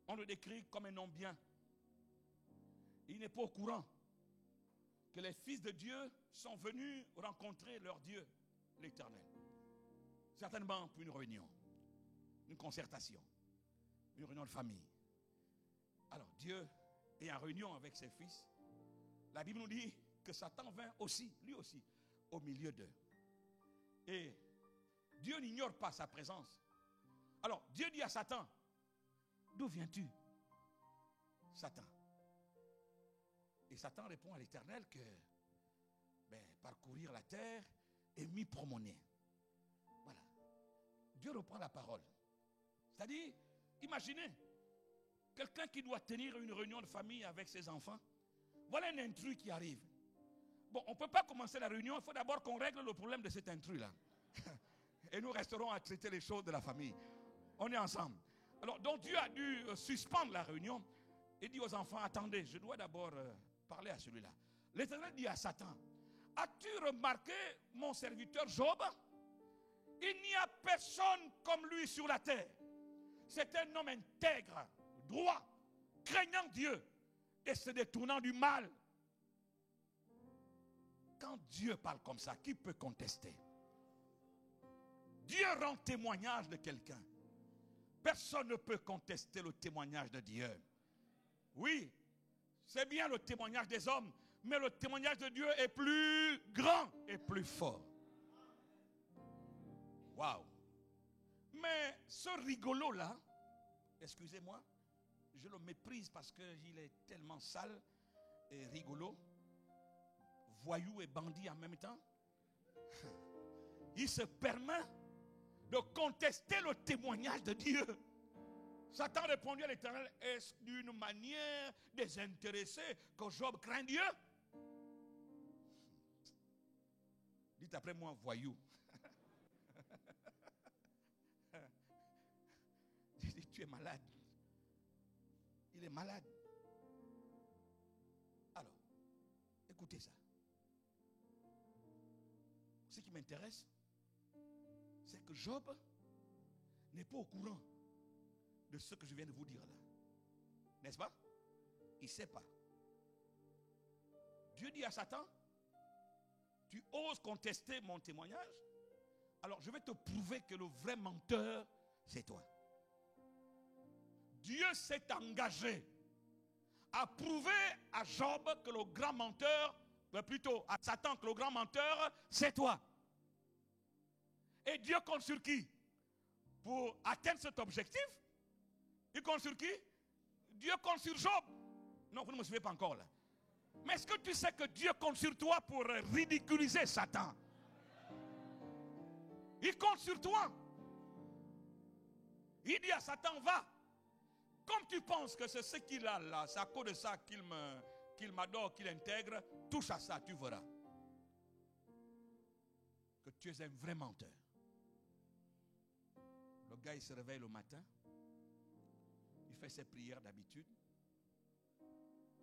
on le décrit comme un homme bien. Il n'est pas au courant que les fils de Dieu sont venus rencontrer leur Dieu, l'Éternel. Certainement pour une réunion, une concertation, une réunion de famille. Alors Dieu est en réunion avec ses fils. La Bible nous dit que Satan vint aussi, lui aussi, au milieu d'eux. Et Dieu n'ignore pas sa présence. Alors, Dieu dit à Satan, d'où viens-tu, Satan? Et Satan répond à l'Éternel que parcourir la terre et m'y promener. Voilà. Dieu reprend la parole. C'est-à-dire, imaginez, quelqu'un qui doit tenir une réunion de famille avec ses enfants. Voilà un intrus qui arrive. Bon, on ne peut pas commencer la réunion, il faut d'abord qu'on règle le problème de cet intrus-là. Et nous resterons à traiter les choses de la famille. On est ensemble. Alors, donc Dieu a dû suspendre la réunion Il dit aux enfants, attendez, je dois d'abord parler à celui-là. L'Éternel dit à Satan, as-tu remarqué mon serviteur Job? Il n'y a personne comme lui sur la terre. C'est un homme intègre, droit, craignant Dieu et se détournant du mal. Quand Dieu parle comme ça, qui peut contester? Dieu rend témoignage de quelqu'un. Personne ne peut contester le témoignage de Dieu. Oui, c'est bien le témoignage des hommes, mais le témoignage de Dieu est plus grand et plus fort. Waouh! Mais ce rigolo-là, excusez-moi, je le méprise parce qu'il est tellement sale et rigolo, voyou et bandit en même temps. Il se permet de contester le témoignage de Dieu. Satan répondit à l'Éternel, est-ce d'une manière désintéressée que Job craint Dieu? Dites après moi, voyou. Tu es malade. Il est malade. Alors, écoutez ça. Ce qui m'intéresse, c'est que Job n'est pas au courant de ce que je viens de vous dire là. N'est-ce pas? Il ne sait pas. Dieu dit à Satan, tu oses contester mon témoignage? Alors je vais te prouver que le vrai menteur, c'est toi. Dieu s'est engagé à prouver à Job que le grand menteur, plutôt à Satan que le grand menteur, c'est toi. Et Dieu compte sur qui? Pour atteindre cet objectif, il compte sur qui? Dieu compte sur Job. Non, vous ne me suivez pas encore là. Mais est-ce que tu sais que Dieu compte sur toi pour ridiculiser Satan? Il compte sur toi. Il dit à Satan, va. Comme tu penses que c'est ce qu'il a là, c'est à cause de ça qu'il m'adore, qu'il intègre, touche à ça, tu verras que tu es un vrai menteur. Le gars, il se réveille le matin, il fait ses prières d'habitude,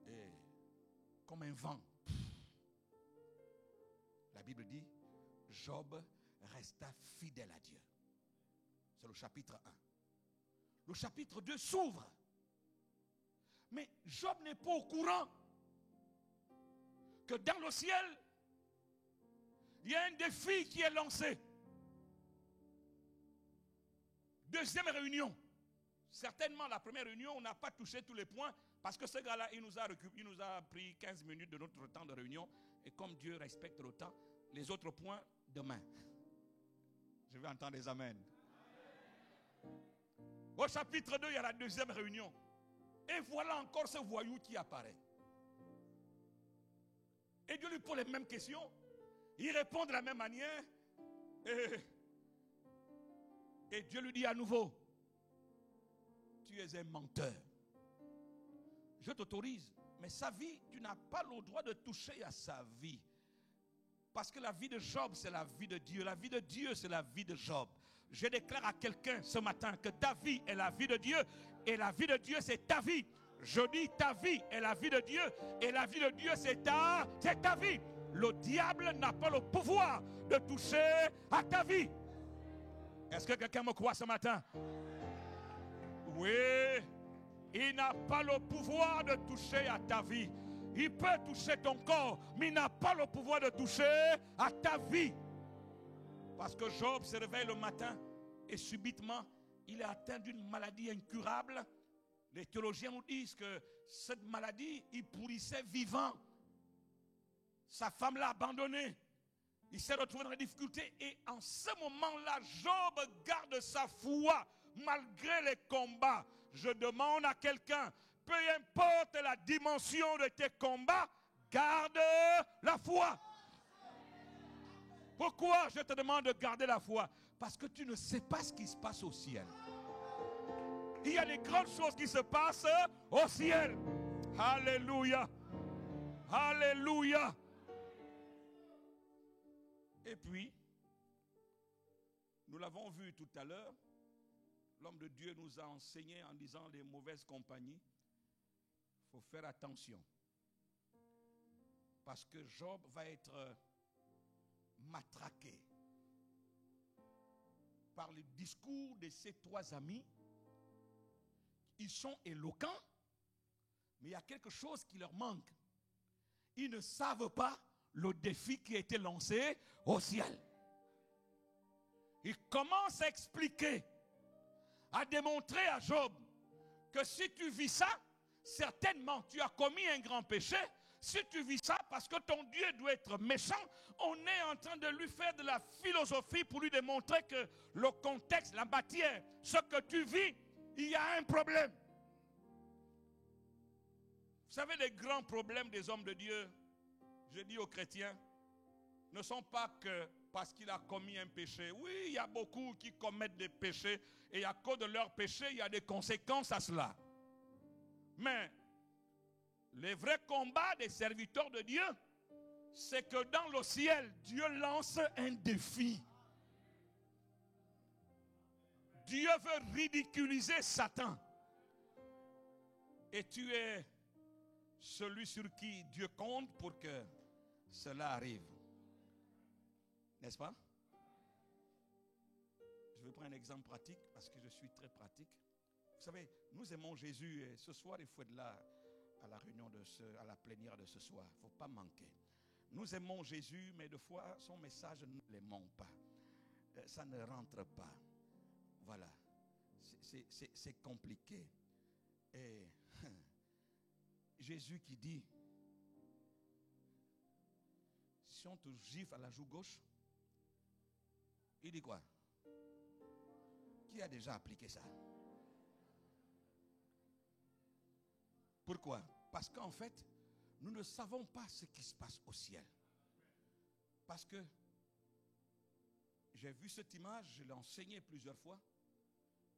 et comme un vent, la Bible dit, Job resta fidèle à Dieu. C'est le chapitre 1. Le chapitre 2 s'ouvre. Mais Job n'est pas au courant que dans le ciel, il y a un défi qui est lancé. Deuxième réunion. Certainement, la première réunion, on n'a pas touché tous les points parce que ce gars-là, il nous a pris 15 minutes de notre temps de réunion. Et comme Dieu respecte le temps, les autres points, demain. Je vais entendre des amens. Au chapitre 2, il y a la deuxième réunion. Et voilà encore ce voyou qui apparaît. Et Dieu lui pose les mêmes questions. Il répond de la même manière. Et Dieu lui dit à nouveau, tu es un menteur. Je t'autorise, mais sa vie, tu n'as pas le droit de toucher à sa vie. Parce que la vie de Job, c'est la vie de Dieu. La vie de Dieu, c'est la vie de Job. Je déclare à quelqu'un ce matin que ta vie est la vie de Dieu. Et la vie de Dieu, c'est ta vie. Je dis ta vie est la vie de Dieu. Et la vie de Dieu, c'est ta vie. Le diable n'a pas le pouvoir de toucher à ta vie. Est-ce que quelqu'un me croit ce matin? Oui. Il n'a pas le pouvoir de toucher à ta vie. Il peut toucher ton corps, mais il n'a pas le pouvoir de toucher à ta vie. Parce que Job se réveille le matin et subitement, il est atteint d'une maladie incurable. Les théologiens nous disent que cette maladie, il pourrissait vivant. Sa femme l'a abandonné. Il s'est retrouvé dans la difficulté. Et en ce moment-là, Job garde sa foi malgré les combats. Je demande à quelqu'un, peu importe la dimension de tes combats, garde la foi. Pourquoi je te demande de garder la foi? Parce que tu ne sais pas ce qui se passe au ciel. Il y a des grandes choses qui se passent au ciel. Alléluia. Alléluia. Et puis, nous l'avons vu tout à l'heure, l'homme de Dieu nous a enseigné en disant les mauvaises compagnies. faut faire attention. Parce que Job va être matraqué par le discours de ses 3 amis. Ils sont éloquents, mais il y a quelque chose qui leur manque. Ils ne savent pas le défi qui a été lancé au ciel. Ils commencent à expliquer, à démontrer à Job que si tu vis ça, certainement tu as commis un grand péché. Si tu vis ça parce que ton Dieu doit être méchant, on est en train de lui faire de la philosophie pour lui démontrer que le contexte, la matière, ce que tu vis, il y a un problème. Vous savez, les grands problèmes des hommes de Dieu, je dis aux chrétiens, ne sont pas que parce qu'il a commis un péché. Oui, il y a beaucoup qui commettent des péchés et à cause de leurs péchés, il y a des conséquences à cela. Mais le vrai combat des serviteurs de Dieu, c'est que dans le ciel, Dieu lance un défi. Dieu veut ridiculiser Satan. Et tu es celui sur qui Dieu compte pour que cela arrive. N'est-ce pas? Je vais prendre un exemple pratique parce que je suis très pratique. Vous savez, nous aimons Jésus et ce soir, il faut être là à la réunion à la plénière de ce soir. Il ne faut pas manquer. Nous aimons Jésus, mais des fois, son message ne l'aimons pas. Ça ne rentre pas. Voilà. C'est compliqué. Et Jésus qui dit, si on te gifle à la joue gauche, il dit quoi? Qui a déjà appliqué ça? Pourquoi? Parce qu'en fait, nous ne savons pas ce qui se passe au ciel. Parce que j'ai vu cette image, je l'ai enseignée plusieurs fois.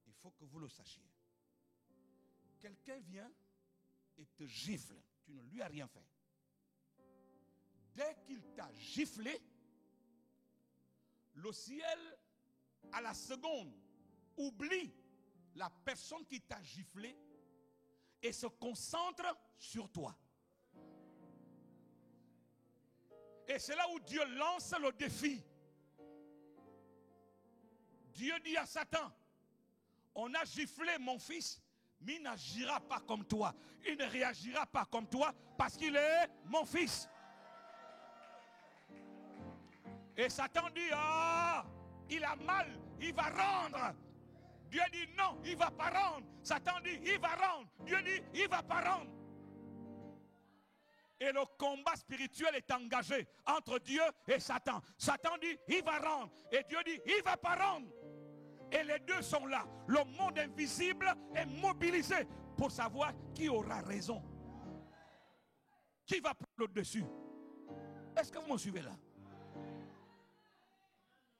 Il faut que vous le sachiez. Quelqu'un vient et te gifle. Tu ne lui as rien fait. Dès qu'il t'a giflé, le ciel, à la seconde, oublie la personne qui t'a giflé et se concentre sur toi. Et c'est là où Dieu lance le défi. Dieu dit à Satan, on a giflé mon fils, mais il n'agira pas comme toi. Il ne réagira pas comme toi parce qu'il est mon fils. Et Satan dit, ah, il a mal, il va rendre. Dieu dit, non, il ne va pas rendre. Satan dit, il va rendre. Dieu dit, il ne va pas rendre. Et le combat spirituel est engagé entre Dieu et Satan. Satan dit, il va rendre. Et Dieu dit, il ne va pas rendre. Et les deux sont là. Le monde invisible est mobilisé pour savoir qui aura raison. Qui va prendre le dessus. Est-ce que vous me suivez là?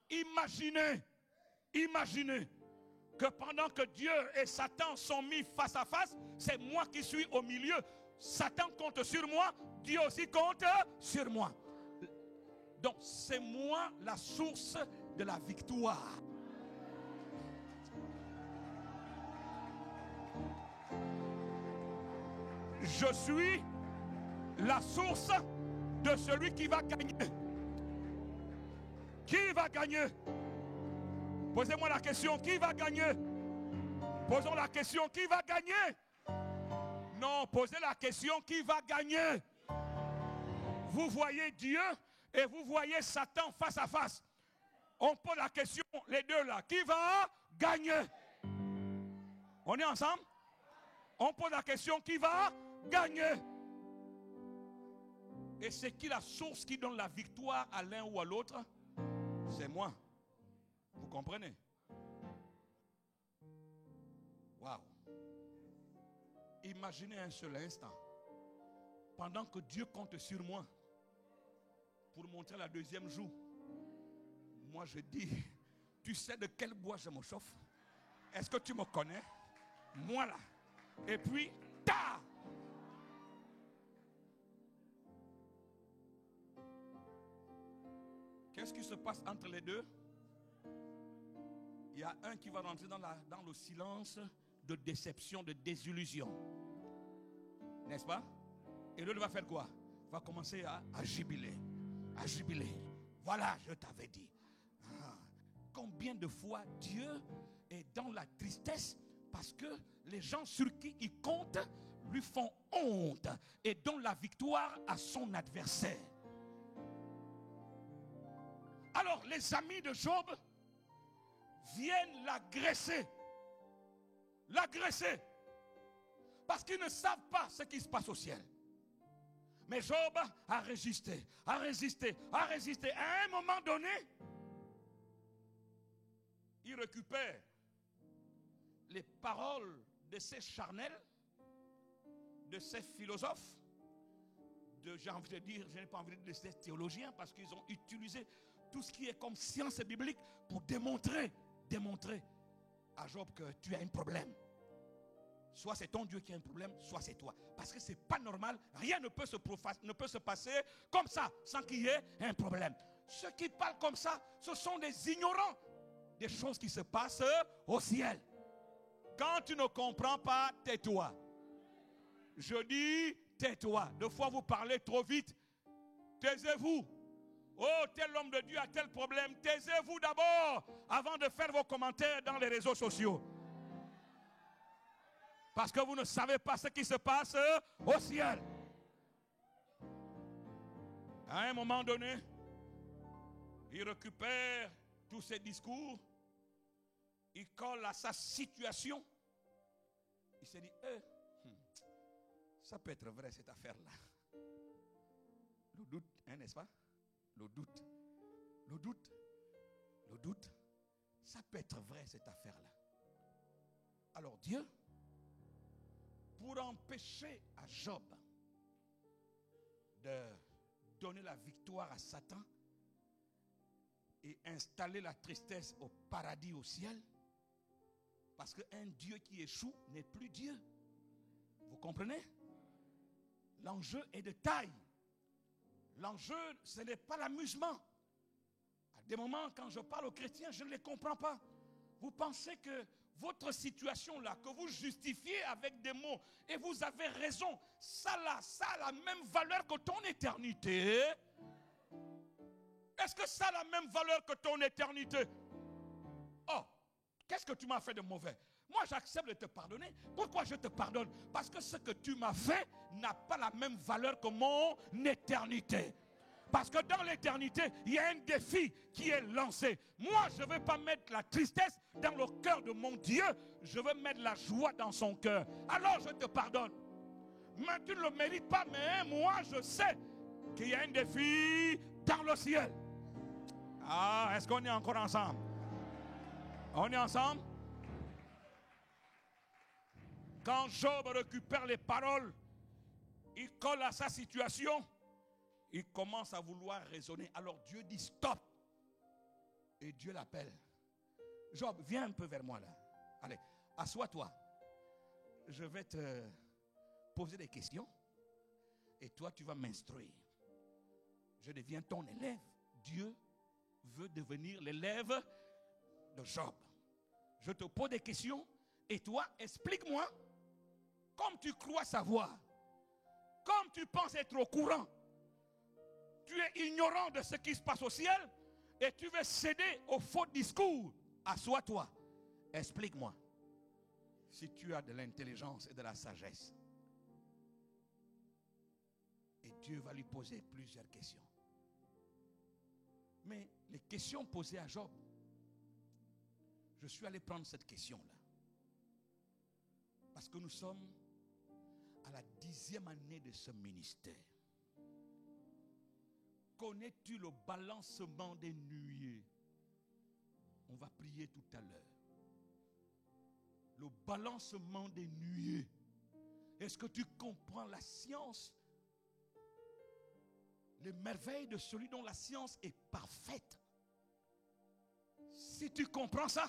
Imaginez que pendant que Dieu et Satan sont mis face à face, c'est moi qui suis au milieu. Satan compte sur moi, Dieu aussi compte sur moi. Donc c'est moi la source de la victoire. Je suis la source de celui qui va gagner. Qui va gagner? Posez-moi la question, qui va gagner? Posons la question, qui va gagner? Non, posez la question, qui va gagner? Vous voyez Dieu et vous voyez Satan face à face. On pose la question, les deux là, qui va gagner? On est ensemble? On pose la question, qui va gagner? Et c'est qui la source qui donne la victoire à l'un ou à l'autre? C'est moi. Vous comprenez? Waouh! Imaginez un seul instant. Pendant que Dieu compte sur moi pour montrer la deuxième joue, moi je dis, tu sais de quel bois je me chauffe? Est-ce que tu me connais? Moi là. Et puis, ta! Qu'est-ce qui se passe entre les deux? Il y a un qui va rentrer dans le silence de déception, de désillusion. N'est-ce pas? Et l'autre va faire quoi? Va commencer à jubiler. À jubiler. Voilà, je t'avais dit. Ah. Combien de fois Dieu est dans la tristesse parce que les gens sur qui il compte lui font honte et donnent la victoire à son adversaire. Alors les amis de Job viennent l'agresser. L'agresser. Parce qu'ils ne savent pas ce qui se passe au ciel. Mais Job a résisté, a résisté, a résisté. À un moment donné, il récupère les paroles de ces charnels, de ces philosophes, j'ai envie de dire, je n'ai pas envie de dire ces théologiens, parce qu'ils ont utilisé tout ce qui est comme science biblique pour démontrer à Job que tu as un problème. Soit c'est ton Dieu qui a un problème, soit c'est toi. Parce que ce n'est pas normal, rien ne peut se passer comme ça, sans qu'il y ait un problème. Ceux qui parlent comme ça, ce sont des ignorants des choses qui se passent au ciel. Quand tu ne comprends pas, tais-toi. Je dis, tais-toi. Des fois, vous parlez trop vite. Taisez-vous. Oh, tel homme de Dieu a tel problème. Taisez-vous d'abord avant de faire vos commentaires dans les réseaux sociaux. Parce que vous ne savez pas ce qui se passe au ciel. À un moment donné, il récupère tous ces discours. Il colle à sa situation. Il s'est dit, ça peut être vrai cette affaire-là. Le doute, hein, n'est-ce pas? Le doute, ça peut être vrai cette affaire-là. Alors Dieu, pour empêcher à Job de donner la victoire à Satan et installer la tristesse au paradis au ciel, parce qu'un Dieu qui échoue n'est plus Dieu. Vous comprenez? L'enjeu est de taille. L'enjeu, ce n'est pas l'amusement. À des moments, quand je parle aux chrétiens, je ne les comprends pas. Vous pensez que votre situation là, que vous justifiez avec des mots, et vous avez raison, ça a la même valeur que ton éternité. Est-ce que ça a la même valeur que ton éternité? Oh, qu'est-ce que tu m'as fait de mauvais? Moi, j'accepte de te pardonner. Pourquoi je te pardonne? Parce que ce que tu m'as fait n'a pas la même valeur que mon éternité. Parce que dans l'éternité, il y a un défi qui est lancé. Moi, je ne veux pas mettre la tristesse dans le cœur de mon Dieu. Je veux mettre la joie dans son cœur. Alors, je te pardonne. Mais tu ne le mérites pas, mais moi, je sais qu'il y a un défi dans le ciel. Ah, est-ce qu'on est encore ensemble? On est ensemble? Quand Job récupère les paroles, il colle à sa situation, il commence à vouloir raisonner. Alors Dieu dit stop. Et Dieu l'appelle. Job, viens un peu vers moi là. Allez, assois-toi. Je vais te poser des questions. Et toi, tu vas m'instruire. Je deviens ton élève. Dieu veut devenir l'élève de Job. Je te pose des questions. Et toi, explique-moi. Comme tu crois savoir, comme tu penses être au courant, tu es ignorant de ce qui se passe au ciel et tu veux céder aux faux discours. Assois-toi, explique-moi si tu as de l'intelligence et de la sagesse. Et Dieu va lui poser plusieurs questions. Mais les questions posées à Job, je suis allé prendre cette question-là. Parce que nous sommes à la 10e année de ce ministère. Connais-tu le balancement des nuées? On va prier tout à l'heure. Le balancement des nuées. Est-ce que tu comprends la science? Les merveilles de celui dont la science est parfaite. Si tu comprends ça,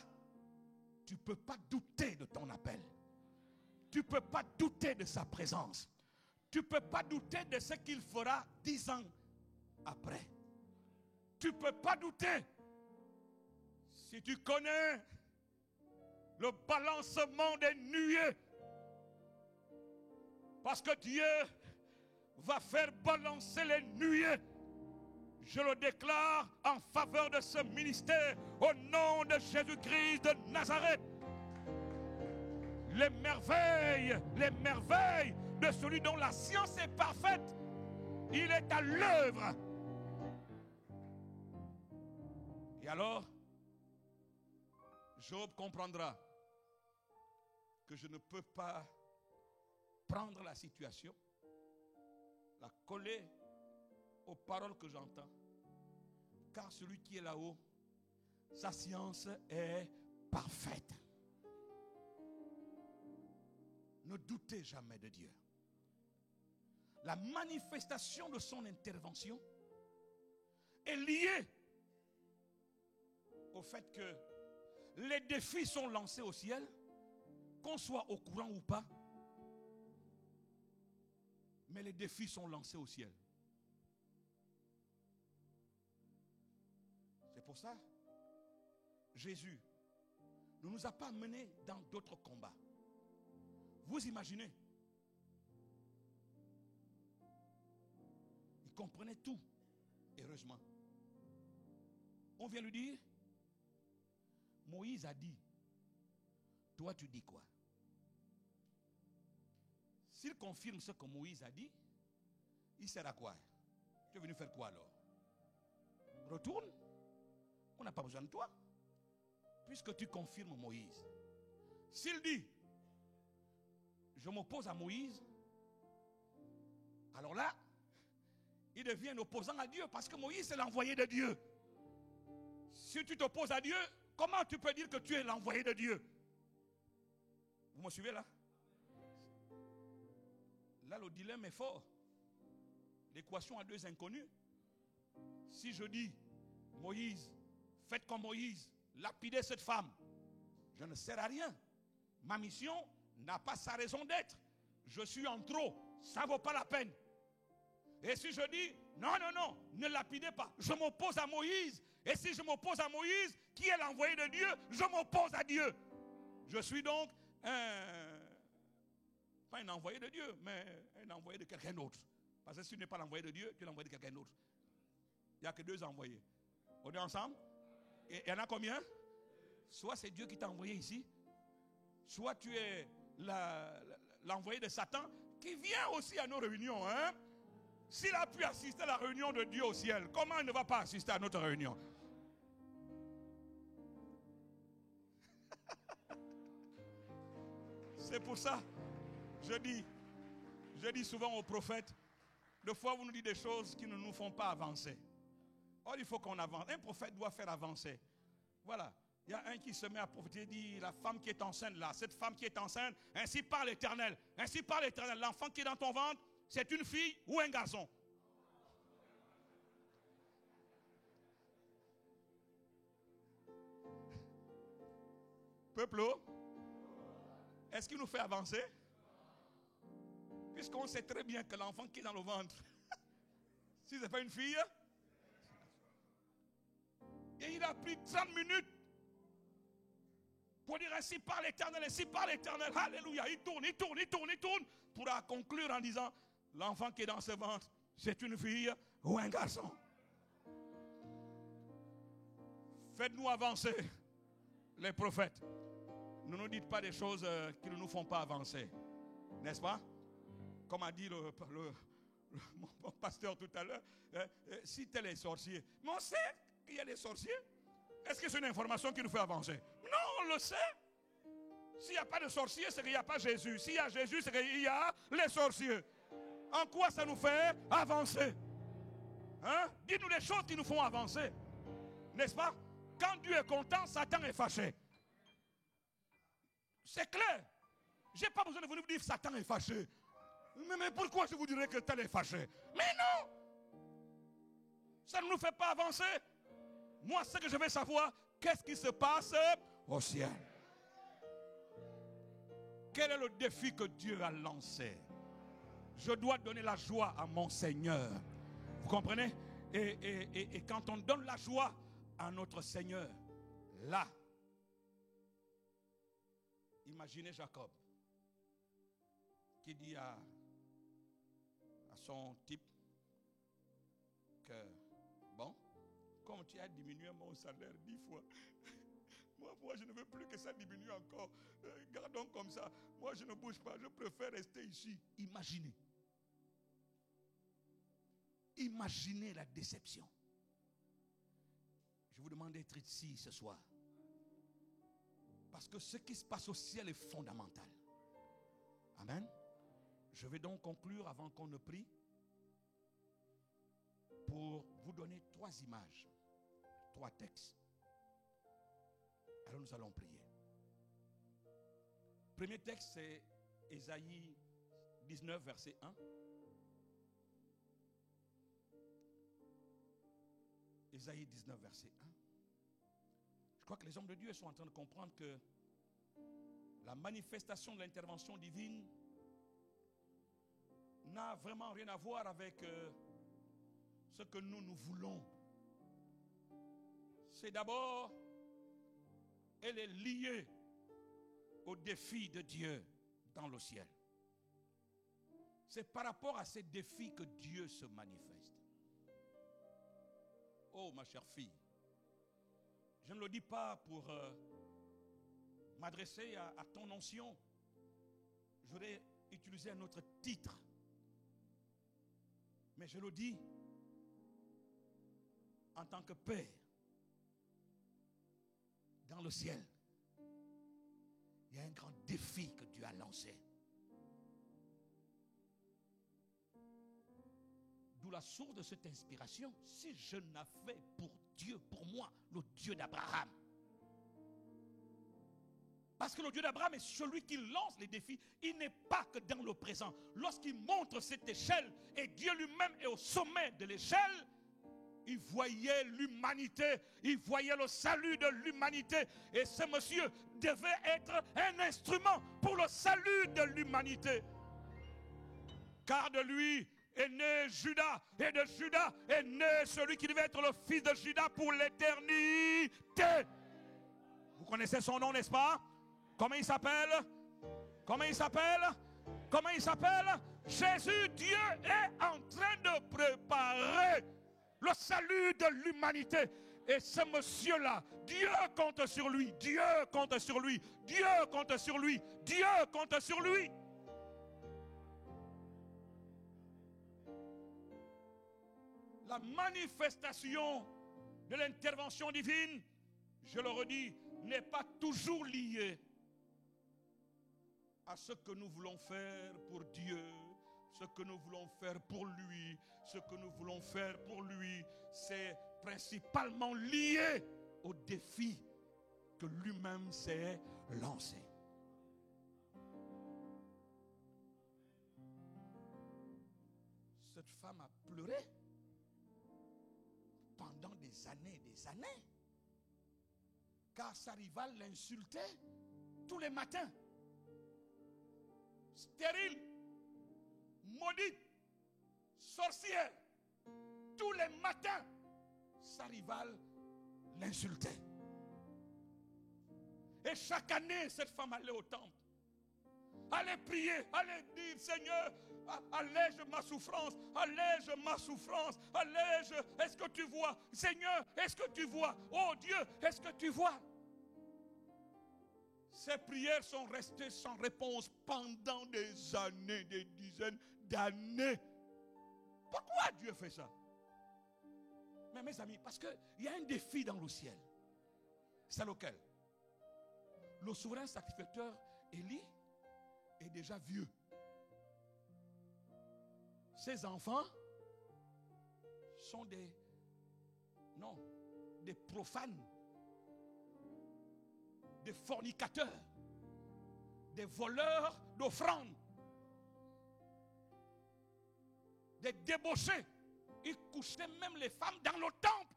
tu ne peux pas douter de ton appel. Tu ne peux pas douter de sa présence. Tu ne peux pas douter de ce qu'il fera 10 ans après. Tu ne peux pas douter. Si tu connais le balancement des nuées, Parce que Dieu va faire balancer les nuées. Je le déclare en faveur de ce ministère au nom de Jésus-Christ de Nazareth. Les merveilles de celui dont la science est parfaite, il est à l'œuvre. Et alors, Job comprendra que je ne peux pas prendre la situation, la coller aux paroles que j'entends, car celui qui est là-haut, sa science est parfaite. Ne doutez jamais de Dieu. La manifestation de son intervention est liée au fait que les défis sont lancés au ciel, qu'on soit au courant ou pas, mais les défis sont lancés au ciel. C'est pour ça, Jésus ne nous a pas menés dans d'autres combats. Vous imaginez, il comprenait tout, heureusement. On vient lui dire, Moïse a dit, toi tu dis quoi? S'il confirme ce que Moïse a dit, il sert à quoi? Tu es venu faire quoi alors? Retourne. On n'a pas besoin de toi. Puisque tu confirmes Moïse. S'il dit, je m'oppose à Moïse, alors là, il devient un opposant à Dieu parce que Moïse est l'envoyé de Dieu. Si tu t'opposes à Dieu, comment tu peux dire que tu es l'envoyé de Dieu? Vous me suivez là? Là, le dilemme est fort. L'équation a deux inconnus. Si je dis, Moïse, faites comme Moïse, lapidez cette femme, je ne sers à rien. Ma mission n'a pas sa raison d'être. Je suis en trop, ça ne vaut pas la peine. Et si je dis, non, ne lapidez pas, je m'oppose à Moïse. Et si je m'oppose à Moïse, qui est l'envoyé de Dieu, je m'oppose à Dieu. Je suis donc pas un envoyé de Dieu, mais un envoyé de quelqu'un d'autre. Parce que si tu n'es pas l'envoyé de Dieu, tu es l'envoyé de quelqu'un d'autre. Il n'y a que deux envoyés. On est ensemble? Et il y en a combien? Soit c'est Dieu qui t'a envoyé ici, soit tu es l'envoyé de Satan qui vient aussi à nos réunions. Hein? S'il a pu assister à la réunion de Dieu au ciel, comment il ne va pas assister à notre réunion? C'est pour ça, je dis souvent aux prophètes, des fois vous nous dites des choses qui ne nous font pas avancer. Or, il faut qu'on avance. Un prophète doit faire avancer. Voilà. Il y a un qui se met à prophétiser, dit, la femme qui est enceinte là, cette femme qui est enceinte, ainsi parle l'Éternel. Ainsi parle l'Éternel. L'enfant qui est dans ton ventre, c'est une fille ou un garçon? Peuple, est-ce qu'il nous fait avancer? Puisqu'on sait très bien que l'enfant qui est dans le ventre, si ce n'est pas une fille, et il a pris 30 minutes pour dire ainsi par l'Éternel, alléluia. Il tourne, pour conclure en disant, l'enfant qui est dans ce ventre, c'est une fille ou un garçon. Faites-nous avancer, les prophètes. Ne nous dites pas des choses qui ne nous font pas avancer. N'est-ce pas? Comme a dit mon pasteur tout à l'heure, si tel est sorcier. Mais on sait qu'il y a des sorciers. Est-ce que c'est une information qui nous fait avancer? Non, on le sait. S'il n'y a pas de sorciers, c'est qu'il n'y a pas Jésus. S'il y a Jésus, c'est qu'il y a les sorciers. En quoi ça nous fait avancer? Hein? Dites-nous des choses qui nous font avancer. N'est-ce pas? Quand Dieu est content, Satan est fâché. C'est clair. Je n'ai pas besoin de vous dire Satan est fâché. Mais pourquoi je vous dirais que tel est fâché? Mais non! Ça ne nous fait pas avancer. Moi, ce que je veux savoir, qu'est-ce qui se passe au ciel? Quel est le défi que Dieu a lancé? Je dois donner la joie à mon Seigneur. Vous comprenez? Et quand on donne la joie à notre Seigneur, là, imaginez Jacob qui dit à son type que, bon, comme tu as diminué mon salaire 10 fois, moi je ne veux plus que ça diminue encore. Gardons comme ça. Moi je ne bouge pas, je préfère rester ici. Imaginez. Imaginez la déception. Je vous demande d'être ici ce soir. Parce que ce qui se passe au ciel est fondamental. Amen. Je vais donc conclure avant qu'on ne prie pour vous donner 3 images, 3 textes. Alors nous allons prier. Premier texte, c'est Ésaïe 19, verset 1. Ésaïe 19, verset 1. Je crois que les hommes de Dieu sont en train de comprendre que la manifestation de l'intervention divine n'a vraiment rien à voir avec ce que nous voulons. C'est d'abord, elle est liée au défi de Dieu dans le ciel. C'est par rapport à ces défis que Dieu se manifeste. Oh ma chère fille, je ne le dis pas pour m'adresser à ton onction. J'aurais utilisé un autre titre. Mais je le dis en tant que père. Dans le ciel, il y a un grand défi que Dieu a lancé. D'où la source de cette inspiration. Si je n'avais pour Dieu, pour moi, le Dieu d'Abraham. Parce que le Dieu d'Abraham est celui qui lance les défis. Il n'est pas que dans le présent. Lorsqu'il montre cette échelle et Dieu lui-même est au sommet de l'échelle, il voyait l'humanité, il voyait le salut de l'humanité. Et ce monsieur devait être un instrument pour le salut de l'humanité. Car de lui est né Judas, et de Judas est né celui qui devait être le fils de Judas pour l'éternité. Vous connaissez son nom, n'est-ce pas? Comment il s'appelle? Comment il s'appelle? Comment il s'appelle? Jésus. Dieu est en train de préparer le salut de l'humanité. Et ce monsieur-là, Dieu compte sur lui. Dieu compte sur lui. Dieu compte sur lui. Dieu compte sur lui. La manifestation de l'intervention divine, je le redis, n'est pas toujours liée à ce que nous voulons faire pour Dieu, ce que nous voulons faire pour lui, ce que nous voulons faire pour lui. C'est principalement lié au défi que lui-même s'est lancé. Cette femme a pleuré pendant des années et des années, car sa rivale l'insultait tous les matins. Stérile, maudite, sorcière, tous les matins, sa rivale l'insultait. Et chaque année, cette femme allait au temple. Allez prier, allez dire, Seigneur, allège ma souffrance, allège ma souffrance, allège, est-ce que tu vois? Seigneur, est-ce que tu vois? Oh Dieu, est-ce que tu vois? Ces prières sont restées sans réponse pendant des années, des dizaines d'années. Pourquoi Dieu fait ça? Mais mes amis, parce qu'il y a un défi dans le ciel. C'est lequel? Le souverain sacrificateur Élie est déjà vieux. Ses enfants sont des profanes, des fornicateurs, des voleurs d'offrandes, des débauchés. Ils couchaient même les femmes dans le temple.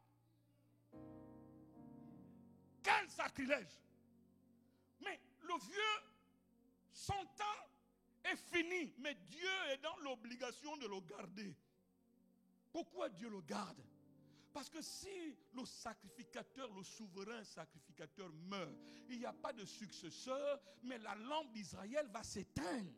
Quel sacrilège! Mais le vieux, son temps est fini, mais Dieu est dans l'obligation de le garder. Pourquoi Dieu le garde? Parce que si le sacrificateur, le souverain sacrificateur meurt, il n'y a pas de successeur, mais la lampe d'Israël va s'éteindre.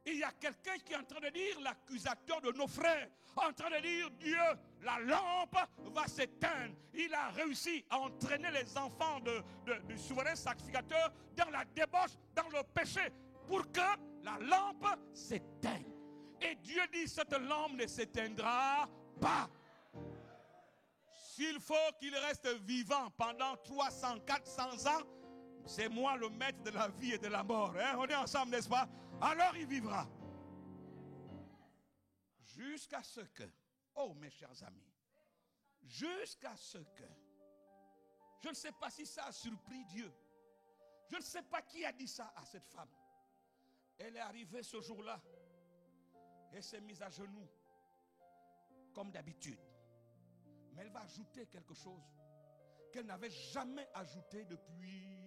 Il y a quelqu'un qui est en train de dire, l'accusateur de nos frères, en train de dire, Dieu, la lampe va s'éteindre. Il a réussi à entraîner les enfants du souverain sacrificateur dans la débauche, dans le péché, pour que la lampe s'éteigne. Et Dieu dit, cette lampe ne s'éteindra pas. S'il faut qu'il reste vivant pendant 300, 400 ans, c'est moi le maître de la vie et de la mort. Hein? On est ensemble, n'est-ce pas? Alors il vivra. Jusqu'à ce que, oh mes chers amis, jusqu'à ce que, je ne sais pas si ça a surpris Dieu. Je ne sais pas qui a dit ça à cette femme. Elle est arrivée ce jour-là. Elle s'est mise à genoux, comme d'habitude. Mais elle va ajouter quelque chose qu'elle n'avait jamais ajouté depuis.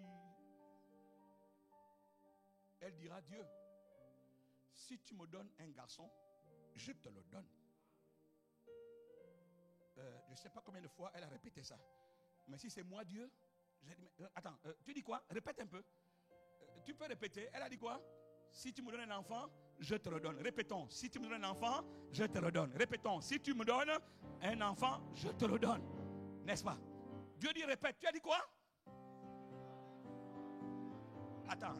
Elle dira, Dieu, si tu me donnes un garçon, je te le donne. Je ne sais pas combien de fois elle a répété ça. Mais si c'est moi Dieu, j'ai dit, attends, tu dis quoi? Répète un peu. Tu peux répéter. Elle a dit quoi? Si tu me donnes un enfant, je te le donne. Répétons. Si tu me donnes un enfant, je te le donne. Répétons. Si tu me donnes un enfant, je te le donne. N'est-ce pas? Dieu dit, répète. Tu as dit quoi? Attends.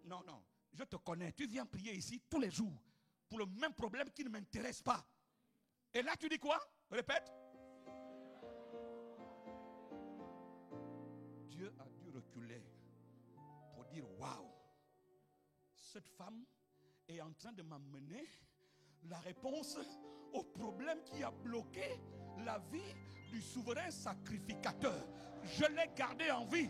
Non. Je te connais. Tu viens prier ici tous les jours pour le même problème qui ne m'intéresse pas. Et là, tu dis quoi? Répète. Dieu a dû reculer pour dire, waouh, cette femme est en train de m'amener la réponse au problème qui a bloqué la vie du souverain sacrificateur. Je l'ai gardé en vie.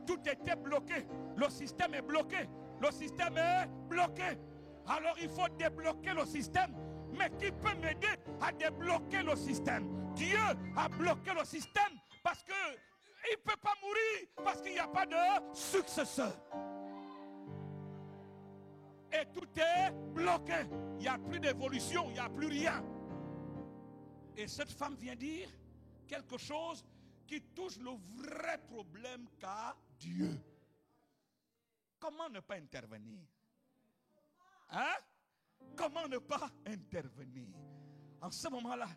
Tout était bloqué. Le système est bloqué. Le système est bloqué. Alors il faut débloquer le système. Mais qui peut m'aider à débloquer le système? Dieu a bloqué le système parce qu'il ne peut pas mourir parce qu'il n'y a pas de successeur. Et tout est bloqué. Il n'y a plus d'évolution, il n'y a plus rien. Et cette femme vient dire quelque chose qui touche le vrai problème qu'a Dieu. Comment ne pas intervenir? Hein? Comment ne pas intervenir? En ce moment-là,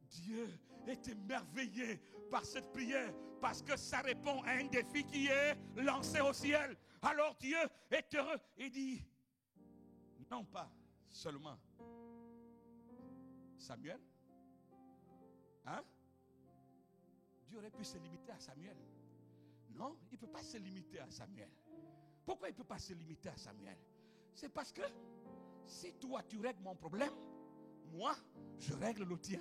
Dieu est émerveillé par cette prière parce que ça répond à un défi qui est lancé au ciel. Alors Dieu est heureux et dit, non pas seulement Samuel. Hein? Dieu aurait pu se limiter à Samuel. Non, il ne peut pas se limiter à Samuel. Pourquoi il ne peut pas se limiter à Samuel? C'est parce que si toi tu règles mon problème, moi je règle le tien.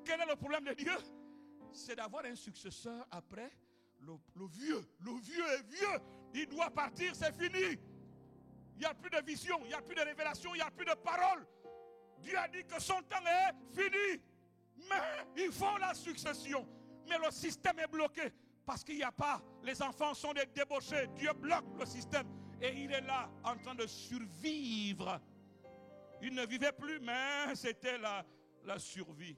Quel est le problème de Dieu? C'est d'avoir un successeur après le vieux. Le vieux est vieux. Il doit partir, c'est fini. Il n'y a plus de vision, il n'y a plus de révélation, il n'y a plus de parole. Dieu a dit que son temps est fini. Mais il faut la succession. Mais le système est bloqué parce qu'il n'y a pas. Les enfants sont des débauchés. Dieu bloque le système. Et il est là en train de survivre. Il ne vivait plus, mais c'était la survie.